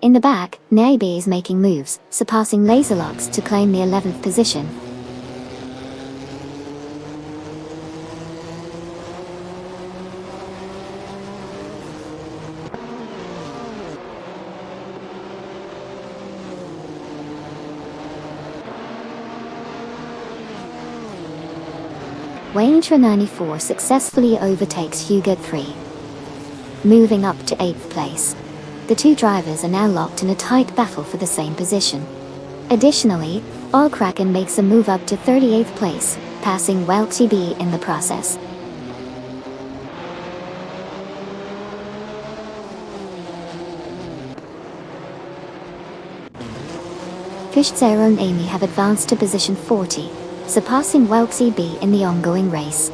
In the back, Nybe is making moves, surpassing Laserlox to claim the 11th position. Waintra 94 successfully overtakes Hugo 3, moving up to 8th place. The two drivers are now locked in a tight battle for the same position. Additionally, Allkraken makes a move up to 38th place, passing Welty B in the process. Kushtzero and Amy have advanced to position 40, surpassing Welty B in the ongoing race.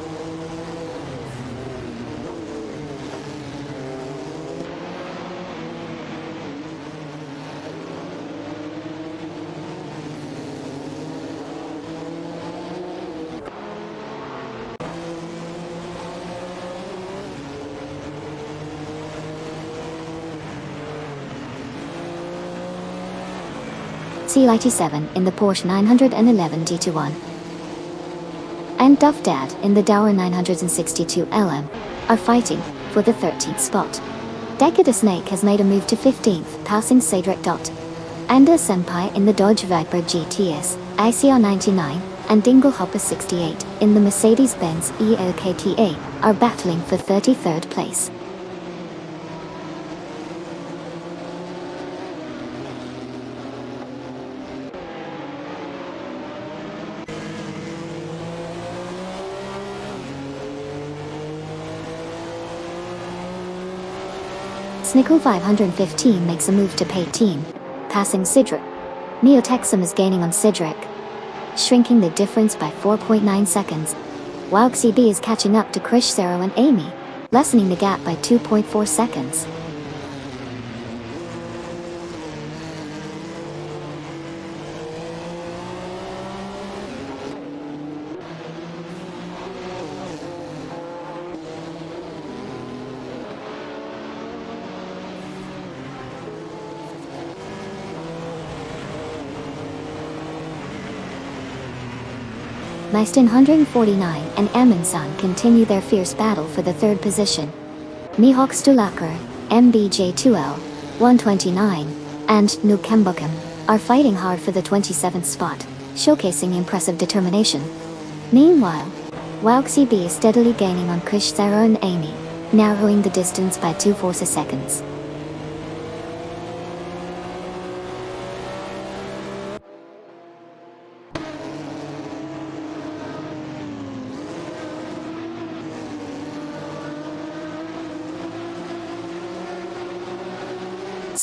Seal 87 in the Porsche 911 D21 and Duff Dad in the DOR 962 LM are fighting for the 13th spot. Decada Snake has made a move to 15th, passing Cedric Dot. Anda Senpai in the Dodge Viper GTS, ICR 99, and Dinglehopper 68 in the Mercedes-Benz EOKTA are battling for 33rd place. Snickle 515 makes a move to P18, passing Cedric. Neotexum is gaining on Cedric, shrinking the difference by 4.9 seconds, while XCB is catching up to Krish Zero and Amy, lessening the gap by 2.4 seconds. Meiston 149 and Amundsen continue their fierce battle for the 3rd position. Mihawk Stulaker, MBJ2L, 129, and Nukembukem are fighting hard for the 27th spot, showcasing impressive determination. Meanwhile, WowXCB is steadily gaining on Krish Zero and Amy, narrowing the distance by 2.4 seconds.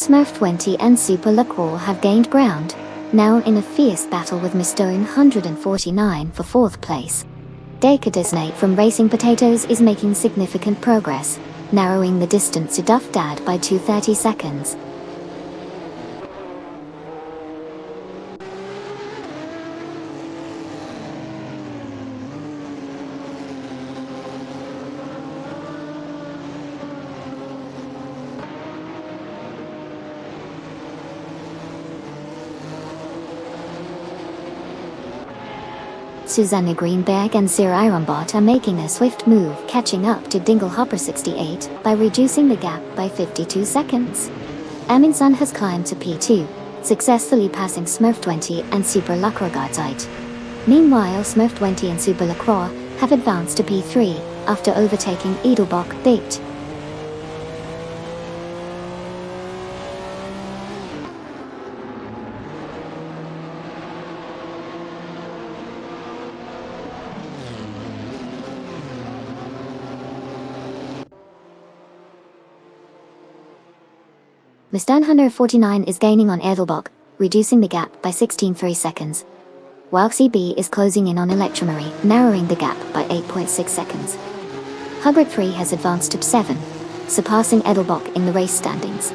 Smurf 20 and Super LaCroix have gained ground, now in a fierce battle with Mistone 149 for 4th place. Decadisnate from Racing Potatoes is making significant progress, narrowing the distance to Duff Dad by 2.30 seconds. Susanna Greenberg and Sir Ironbot are making a swift move, catching up to Dinglehopper 68 by reducing the gap by 52 seconds. Amundsen has climbed to P2, successfully passing Smurf 20 and Super Lacroix Guardite. Meanwhile, Smurf 20 and Super Lacroix have advanced to P3 after overtaking Edelbach Bait. Mustang Hunter 49 is gaining on Edelbach, reducing the gap by 16.3 seconds. While CB is closing in on Electromarie, narrowing the gap by 8.6 seconds. Hubbard 3 has advanced to 7, surpassing Edelbach in the race standings.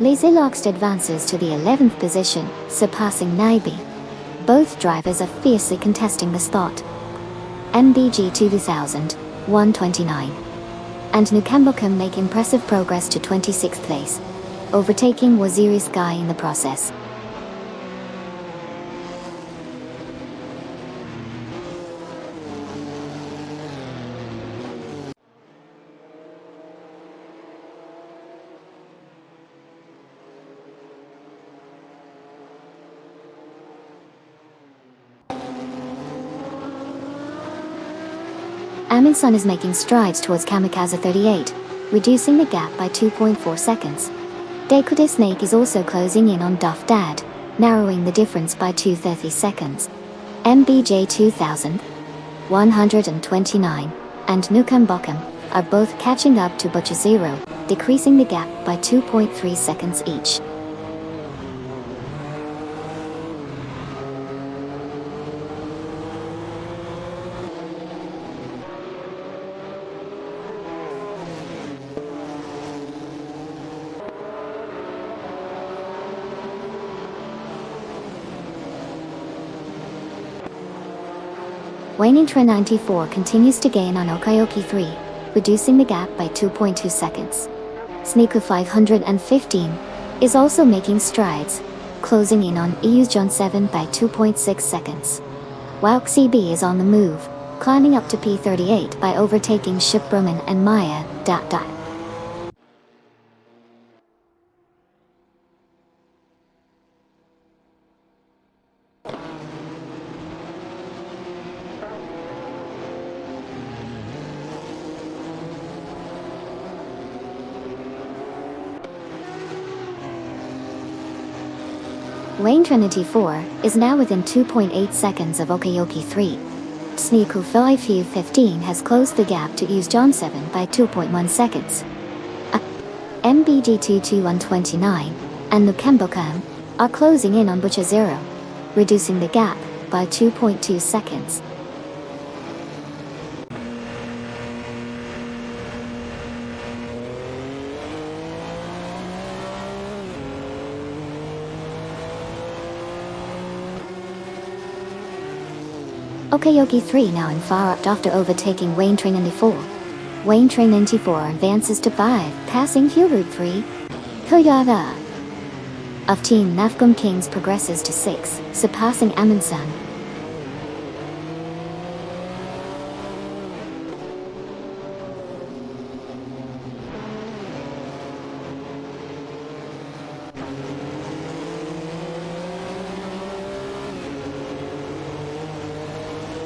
Lise Loxt advances to the 11th position, surpassing Naibi. Both drivers are fiercely contesting the spot. MBG 2000, 129. And Nukambokam make impressive progress to 26th place, overtaking Waziri Sky in the process. Amundsen is making strides towards Kamikaze 38, reducing the gap by 2.4 seconds. Dakota Snake is also closing in on Duff Dad, narrowing the difference by 2.30 seconds. MBJ 2000, 129, and Nukambokam are both catching up to Butcher Zero, decreasing the gap by 2.3 seconds each. Waynintra 94 continues to gain on Okayoki 3, reducing the gap by 2.2 seconds. Sneaker 515 is also making strides, closing in on EU's John 7 by 2.6 seconds. While CB is on the move, climbing up to P38 by overtaking Shipbroman and Maya. Wayne Trinity 4 is now within 2.8 seconds of Okayoki 3. Sneaku 515 has closed the gap to use John 7 by 2.1 seconds. MBG 22129 and Nukambokam are closing in on Butcher Zero, reducing the gap by 2.2 seconds. Okayoki 3 now in far up after overtaking Wayne Train 94. Wayne Train 94 advances to 5, passing Hurud 3. Toyota of Team Nafgum Kings progresses to 6, surpassing Amundsen.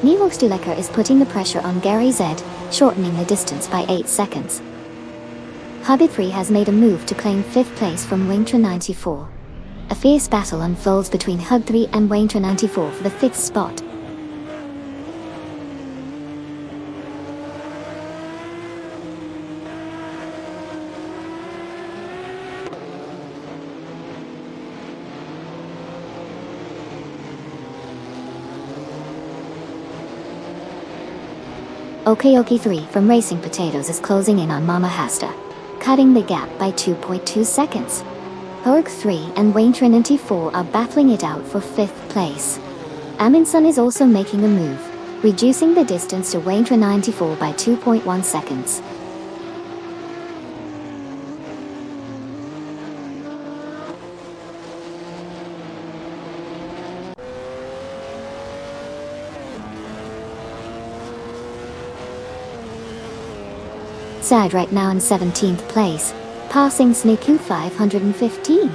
Nilo Stulecker is putting the pressure on Gary Z, shortening the distance by 8 seconds. Hubby 3 has made a move to claim 5th place from Wingtra 94. A fierce battle unfolds between Hug 3 and Wingtra 94 for the 5th spot. Okayoki 3 from Racing Potatoes is closing in on Mama Hasta, cutting the gap by 2.2 seconds. Horg 3 and Wayne Trinity 4 are battling it out for 5th place. Amundsen is also making a move, reducing the distance to Waintra 94 by 2.1 seconds. Sad right now in 17th place, passing Sneku 515.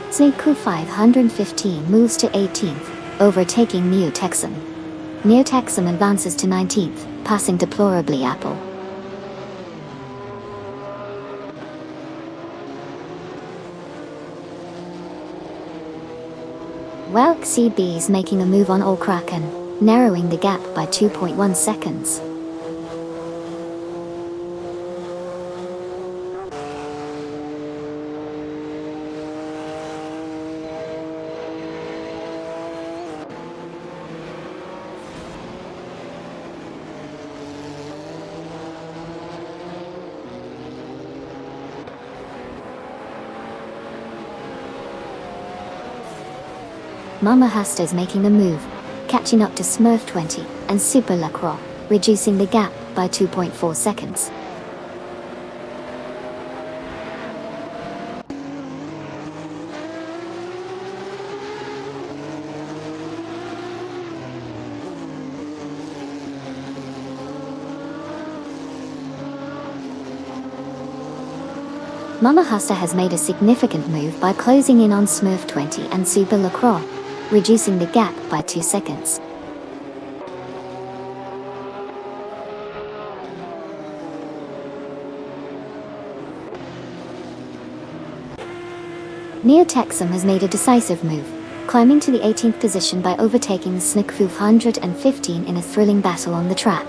Sneku 515 moves to 18th, overtaking Neo Texan. Neo Texan advances to 19th, passing deplorably Apple. Welk CB is making a move on Allkraken, narrowing the gap by 2.1 seconds. Mama Hasta is making a move, catching up to Smurf 20 and Super Lacroix, reducing the gap by 2.4 seconds. Mama Hasta has made a significant move by closing in on Smurf 20 and Super Lacroix, reducing the gap by 2 seconds. Neo Texan has made a decisive move, climbing to the 18th position by overtaking the Snick 515 in a thrilling battle on the track.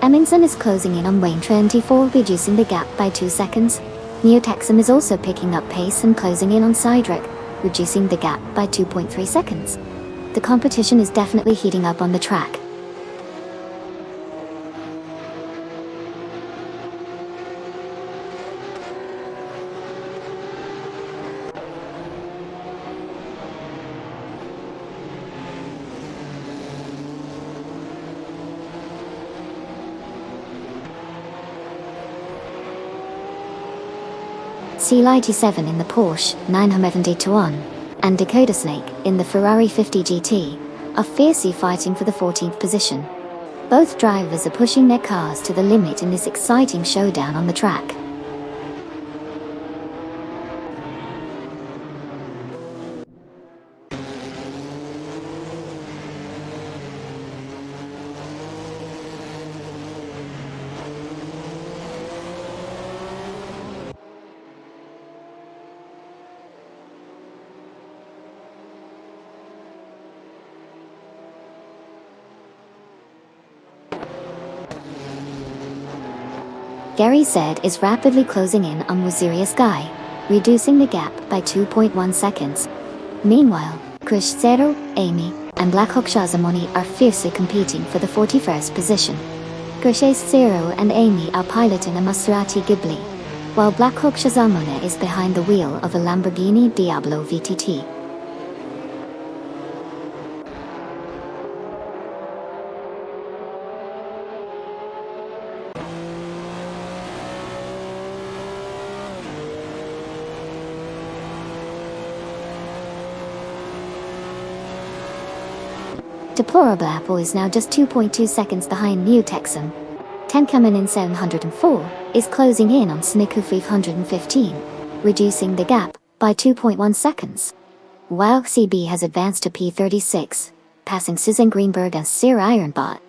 Amundsen is closing in on Wayne 24, reducing the gap by 2 seconds. Neo Texan is also picking up pace and closing in on Cydric, reducing the gap by 2.3 seconds. The competition is definitely heating up on the track. C97 in the Porsche 911 and Dakota Snake in the Ferrari 50 GT are fiercely fighting for the 14th position. Both drivers are pushing their cars to the limit in this exciting showdown on the track. Gary said is rapidly closing in on Wazirius Guy, reducing the gap by 2.1 seconds. Meanwhile, Krish Zero, Amy, and Blackhawk Shazamoni are fiercely competing for the 41st position. Krish Zero and Amy are piloting a Maserati Ghibli, while Blackhawk Shazamoni is behind the wheel of a Lamborghini Diablo VTT. Deplorable Apple is now just 2.2 seconds behind Neo Texan. Tenkamen in 704 is closing in on Sniku 515, reducing the gap by 2.1 seconds. While CB has advanced to P36, passing Susan Greenberg and Sir Ironbot.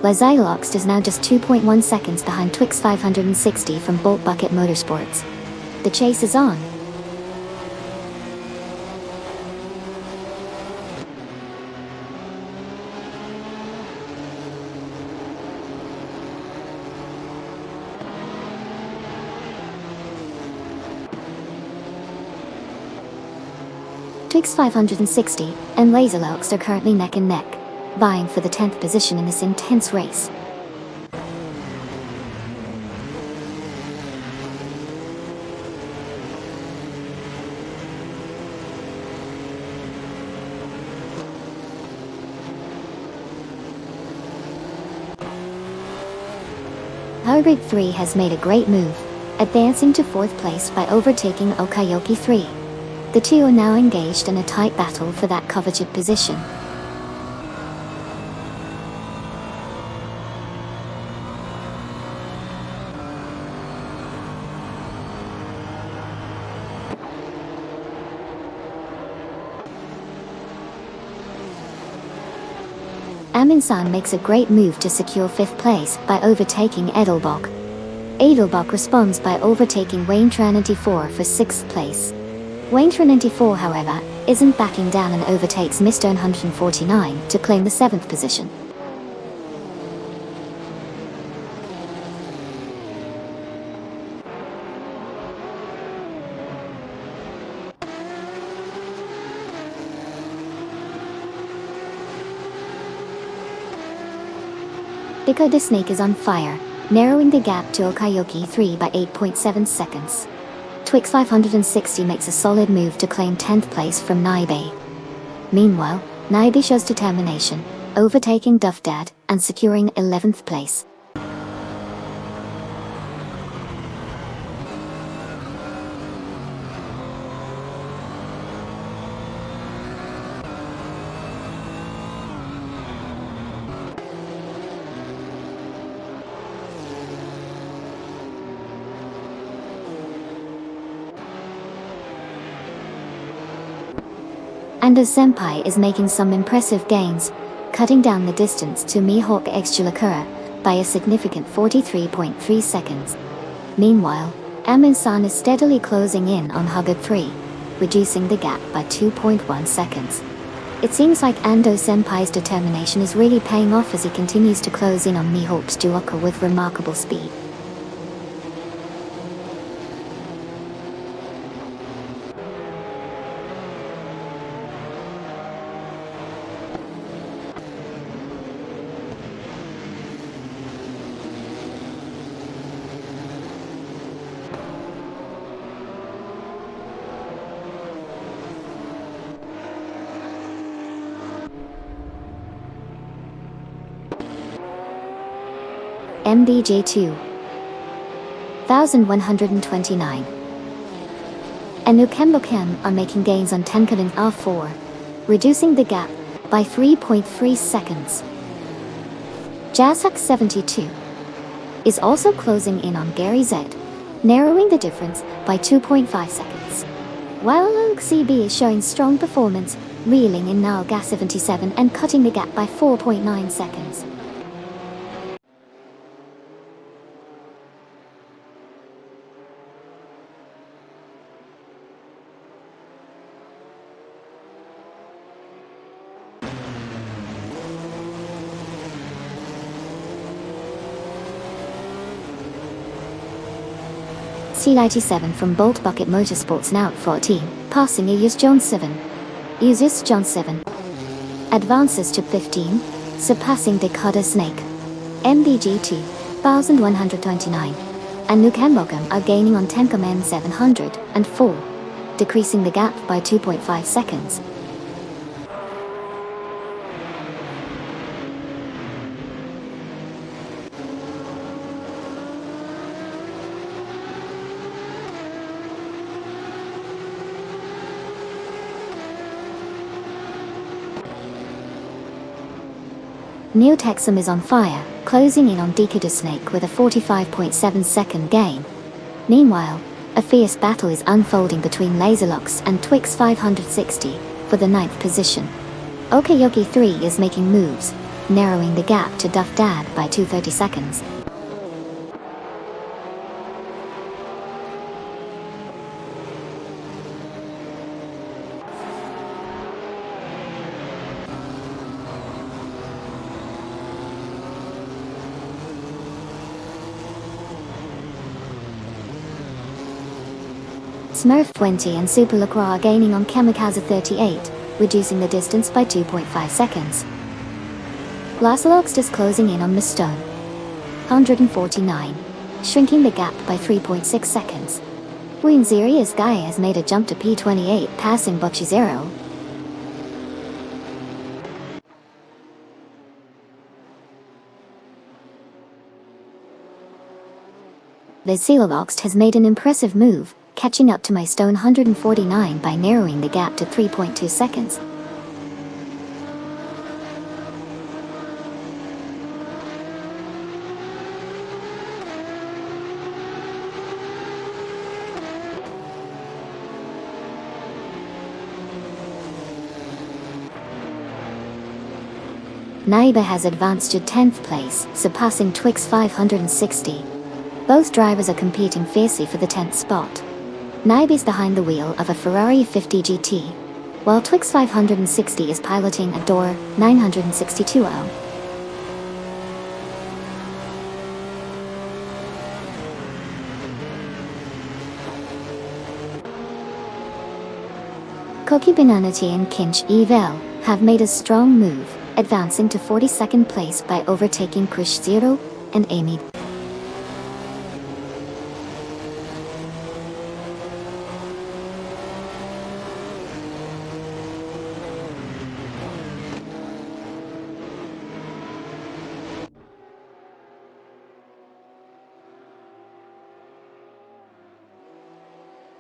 Lazilox is now just 2.1 seconds behind Twix 560 from Bolt Bucket Motorsports. The chase is on. Twix 560 and Laserlux are currently neck and neck, vying for the 10th position in this intense race. Hybrid 3 has made a great move, advancing to 4th place by overtaking Okayoki 3. The two are now engaged in a tight battle for that coveted position. Amin-san makes a great move to secure 5th place by overtaking Edelbach. Edelbach responds by overtaking Wayne Trinity 4 for 6th place. Wayne Trinity 4, however, isn't backing down and overtakes Mr. 149 to claim the 7th position. Pico the Snake is on fire, narrowing the gap to Okayoki 3 by 8.7 seconds. Twix 560 makes a solid move to claim 10th place from Naibe. Meanwhile, Naibe shows determination, overtaking Duff Dad and securing 11th place. Ando Senpai is making some impressive gains, cutting down the distance to Mihawk X Chulakura by a significant 43.3 seconds. Meanwhile, Amin-san is steadily closing in on Huggard 3, reducing the gap by 2.1 seconds. It seems like Ando Senpai's determination is really paying off as he continues to close in on Mihawk's Chulakura with remarkable speed. MBJ2 1129 and Nukembokem are making gains on Tenkan R4, reducing the gap by 3.3 seconds. Jazhak 72 is also closing in on Gary Z, narrowing the difference by 2.5 seconds. While Luke CB is showing strong performance, reeling in now Gas 77 and cutting the gap by 4.9 seconds. C97 from Bolt Bucket Motorsports now 14, passing Ayus John 7. Ayus John 7 advances to 15, surpassing Dakota Snake. MBG 2129 and Nukembokem are gaining on Tenkom N700 and 4, decreasing the gap by 2.5 seconds. Neo Texum is on fire, closing in on Dakota Snake with a 45.7 second gain. Meanwhile, a fierce battle is unfolding between Laserlux and Twix 560 for the 9th position. Okayoki 3 is making moves, narrowing the gap to Duff Dad by 2.30 seconds. Smurf 20 and Super Lacroix are gaining on Kamikaze 38, reducing the distance by 2.5 seconds. Lasaloxt is closing in on Mistone 149, shrinking the gap by 3.6 seconds. Winzeria's Guy has made a jump to P28, passing Bochizero. The Lasaloxt has made an impressive move, catching up to Mistone 149 by narrowing the gap to 3.2 seconds. Naiba has advanced to 10th place, surpassing Twix 560. Both drivers are competing fiercely for the 10th spot. Naiba is behind the wheel of a Ferrari 50 GT, while Twix 560 is piloting a Door 962L. Koki Bananati and Kinch Evel have made a strong move, advancing to 42nd place by overtaking Krish Zero and Amy.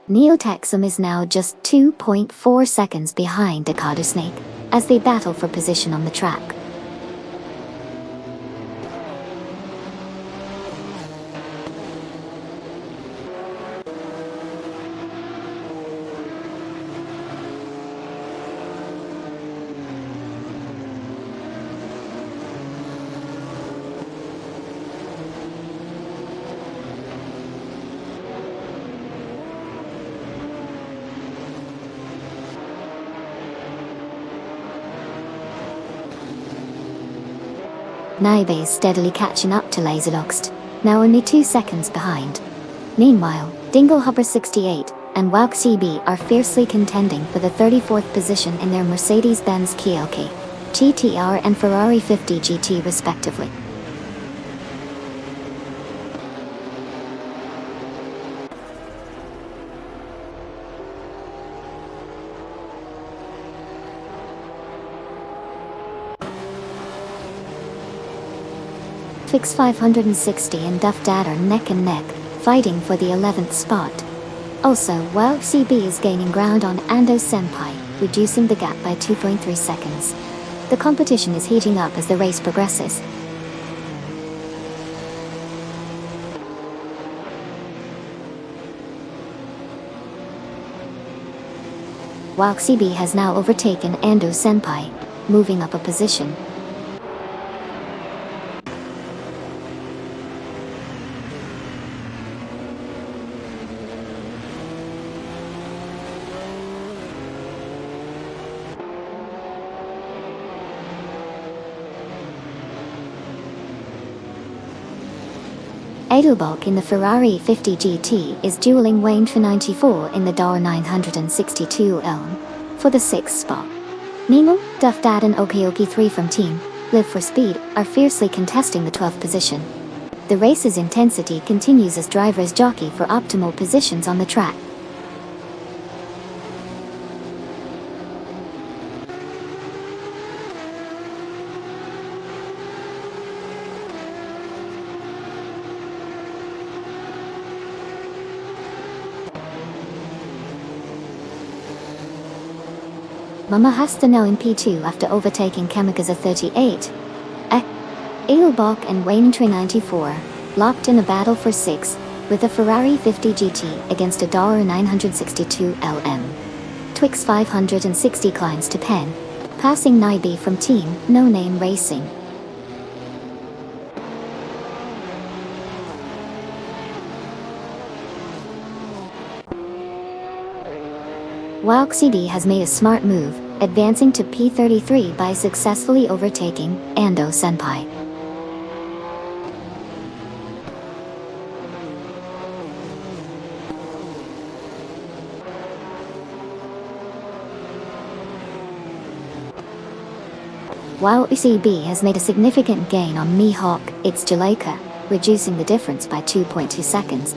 Neotaxum is now just 2.4 seconds behind Decado Snake as they battle for position on the track. Naibe is steadily catching up to Lasaloxt, now only 2 seconds behind. Meanwhile, Dinglehopper 68 and Wauk CB are fiercely contending for the 34th position in their Mercedes-Benz KLK, GTR and Ferrari 50 GT respectively. Twix 560 and Duff Dad are neck and neck, fighting for the 11th spot. Also, Wauk CB is gaining ground on Ando Senpai, reducing the gap by 2.3 seconds. The competition is heating up as the race progresses. Wauk CB has now overtaken Ando Senpai, moving up a position. Edelbach in the Ferrari 50 GT is dueling Wayne for 94 in the Dar 962 Elm for the 6th spot. Nemo, Duff Dad and Okeoki 3 from Team Live for Speed are fiercely contesting the 12th position. The race's intensity continues as drivers jockey for optimal positions on the track. Mama Hasta now in P2 after overtaking Kamikaze 38. Edelbach and Waintre 94, locked in a battle for 6, with a Ferrari 50 GT against a Dar 962 LM. Twix 560 climbs to pen, passing Naibe from Team No Name Racing. Wauk CB has made a smart move, advancing to P33 by successfully overtaking Ando Senpai. while UCB has made a significant gain on Mihawk, its Jaleka, reducing the difference by 2.2 seconds.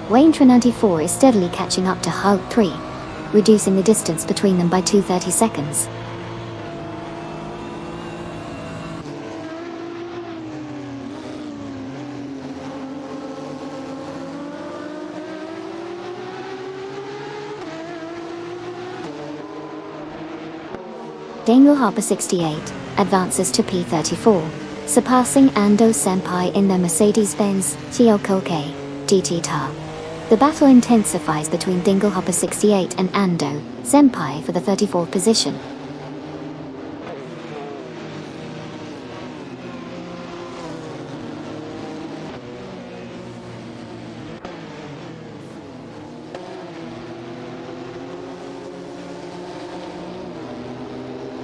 Waintra 94 is steadily catching up to Hulk 3, reducing the distance between them by 230 seconds. Dinglehopper 68 advances to P34, surpassing Ando Senpai in their Mercedes-Benz Chiokoke GT Tar. The battle intensifies between Dinglehopper 68 and Ando Senpai for the 34th position.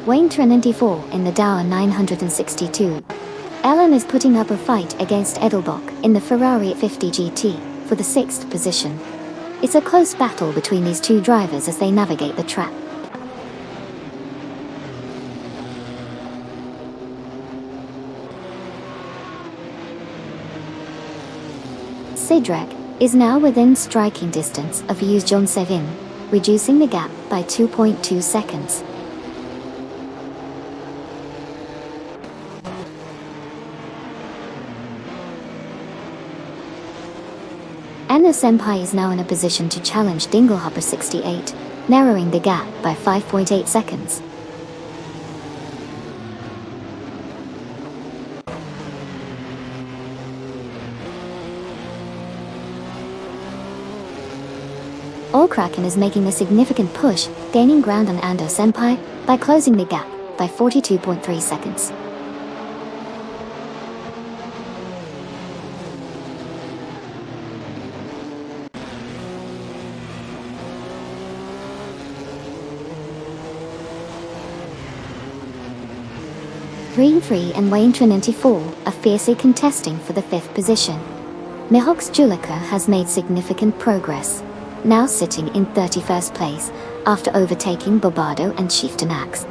Waintra 94 in the Dower 962. Ellen is putting up a fight against Edelbach in the Ferrari 50 GT for the 6th position. It's a close battle between these two drivers as they navigate the track. Sidrak is now within striking distance of Hughes John Sevin, reducing the gap by 2.2 seconds. Anna Senpai is now in a position to challenge Dinglehopper 68, narrowing the gap by 5.8 seconds. Allkraken is making a significant push, gaining ground on Ando Senpai by closing the gap by 42.3 seconds. Green 3 and Waintra 94 are fiercely contesting for the 5th position. Mihawk's Julika has made significant progress, now sitting in 31st place after overtaking Bobardo and Chieftain Axe.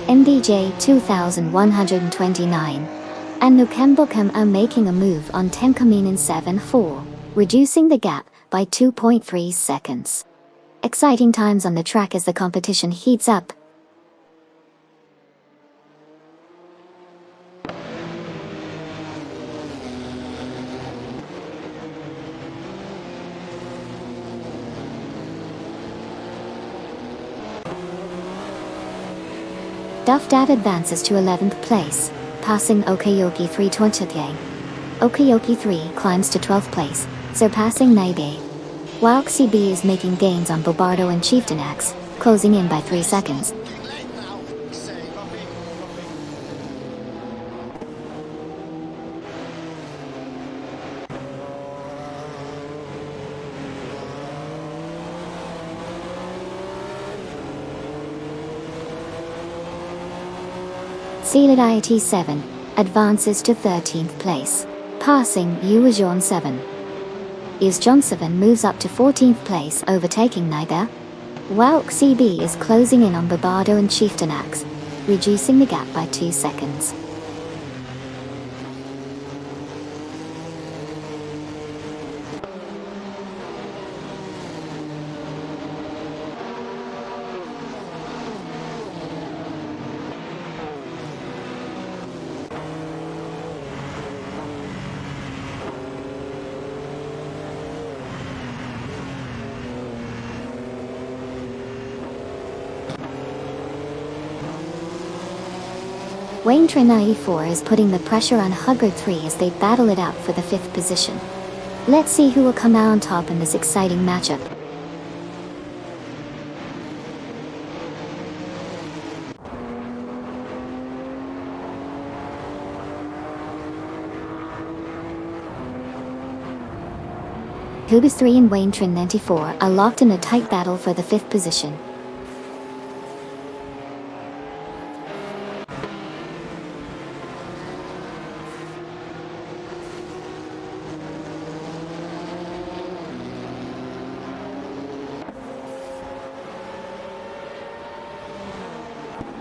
MDJ 2129 and Nukembokam are making a move on Tenkaminen 7-4, reducing the gap by 2.3 seconds. Exciting times on the track as the competition heats up. Duffdad advances to 11th place, passing Okayoki 320. Okayoki 3 climbs to 12th place, surpassing Naibe. While XCB is making gains on Bobardo and Chieftain Axe, closing in by 3 seconds. Sealed IAT7 advances to 13th place, passing Uajon 7. John 7 moves up to 14th place, overtaking Niger, while XCB is closing in on Bobardo and Chieftain Axe, reducing the gap by 2 seconds. Waintra 94 is putting the pressure on Hugger 3 as they battle it out for the 5th position. Let's see who will come out on top in this exciting matchup. Hubis 3 and Waintrin 94 are locked in a tight battle for the 5th position.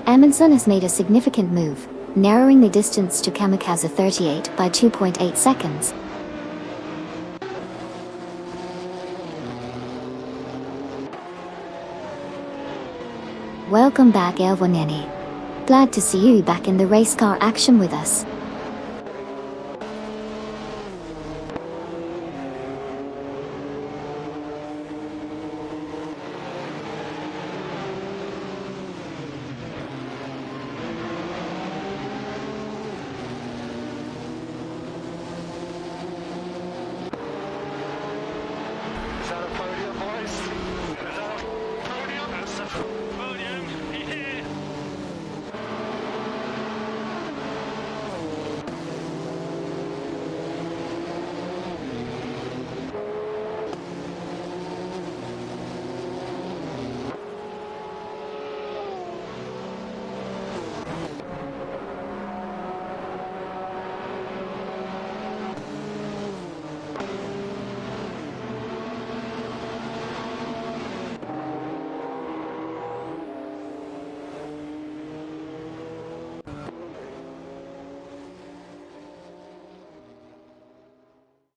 Amundsen has made a significant move, narrowing the distance to Kamikaze 38 by 2.8 seconds. Welcome back, Elvoneni. Glad to see you back in the race car action with us.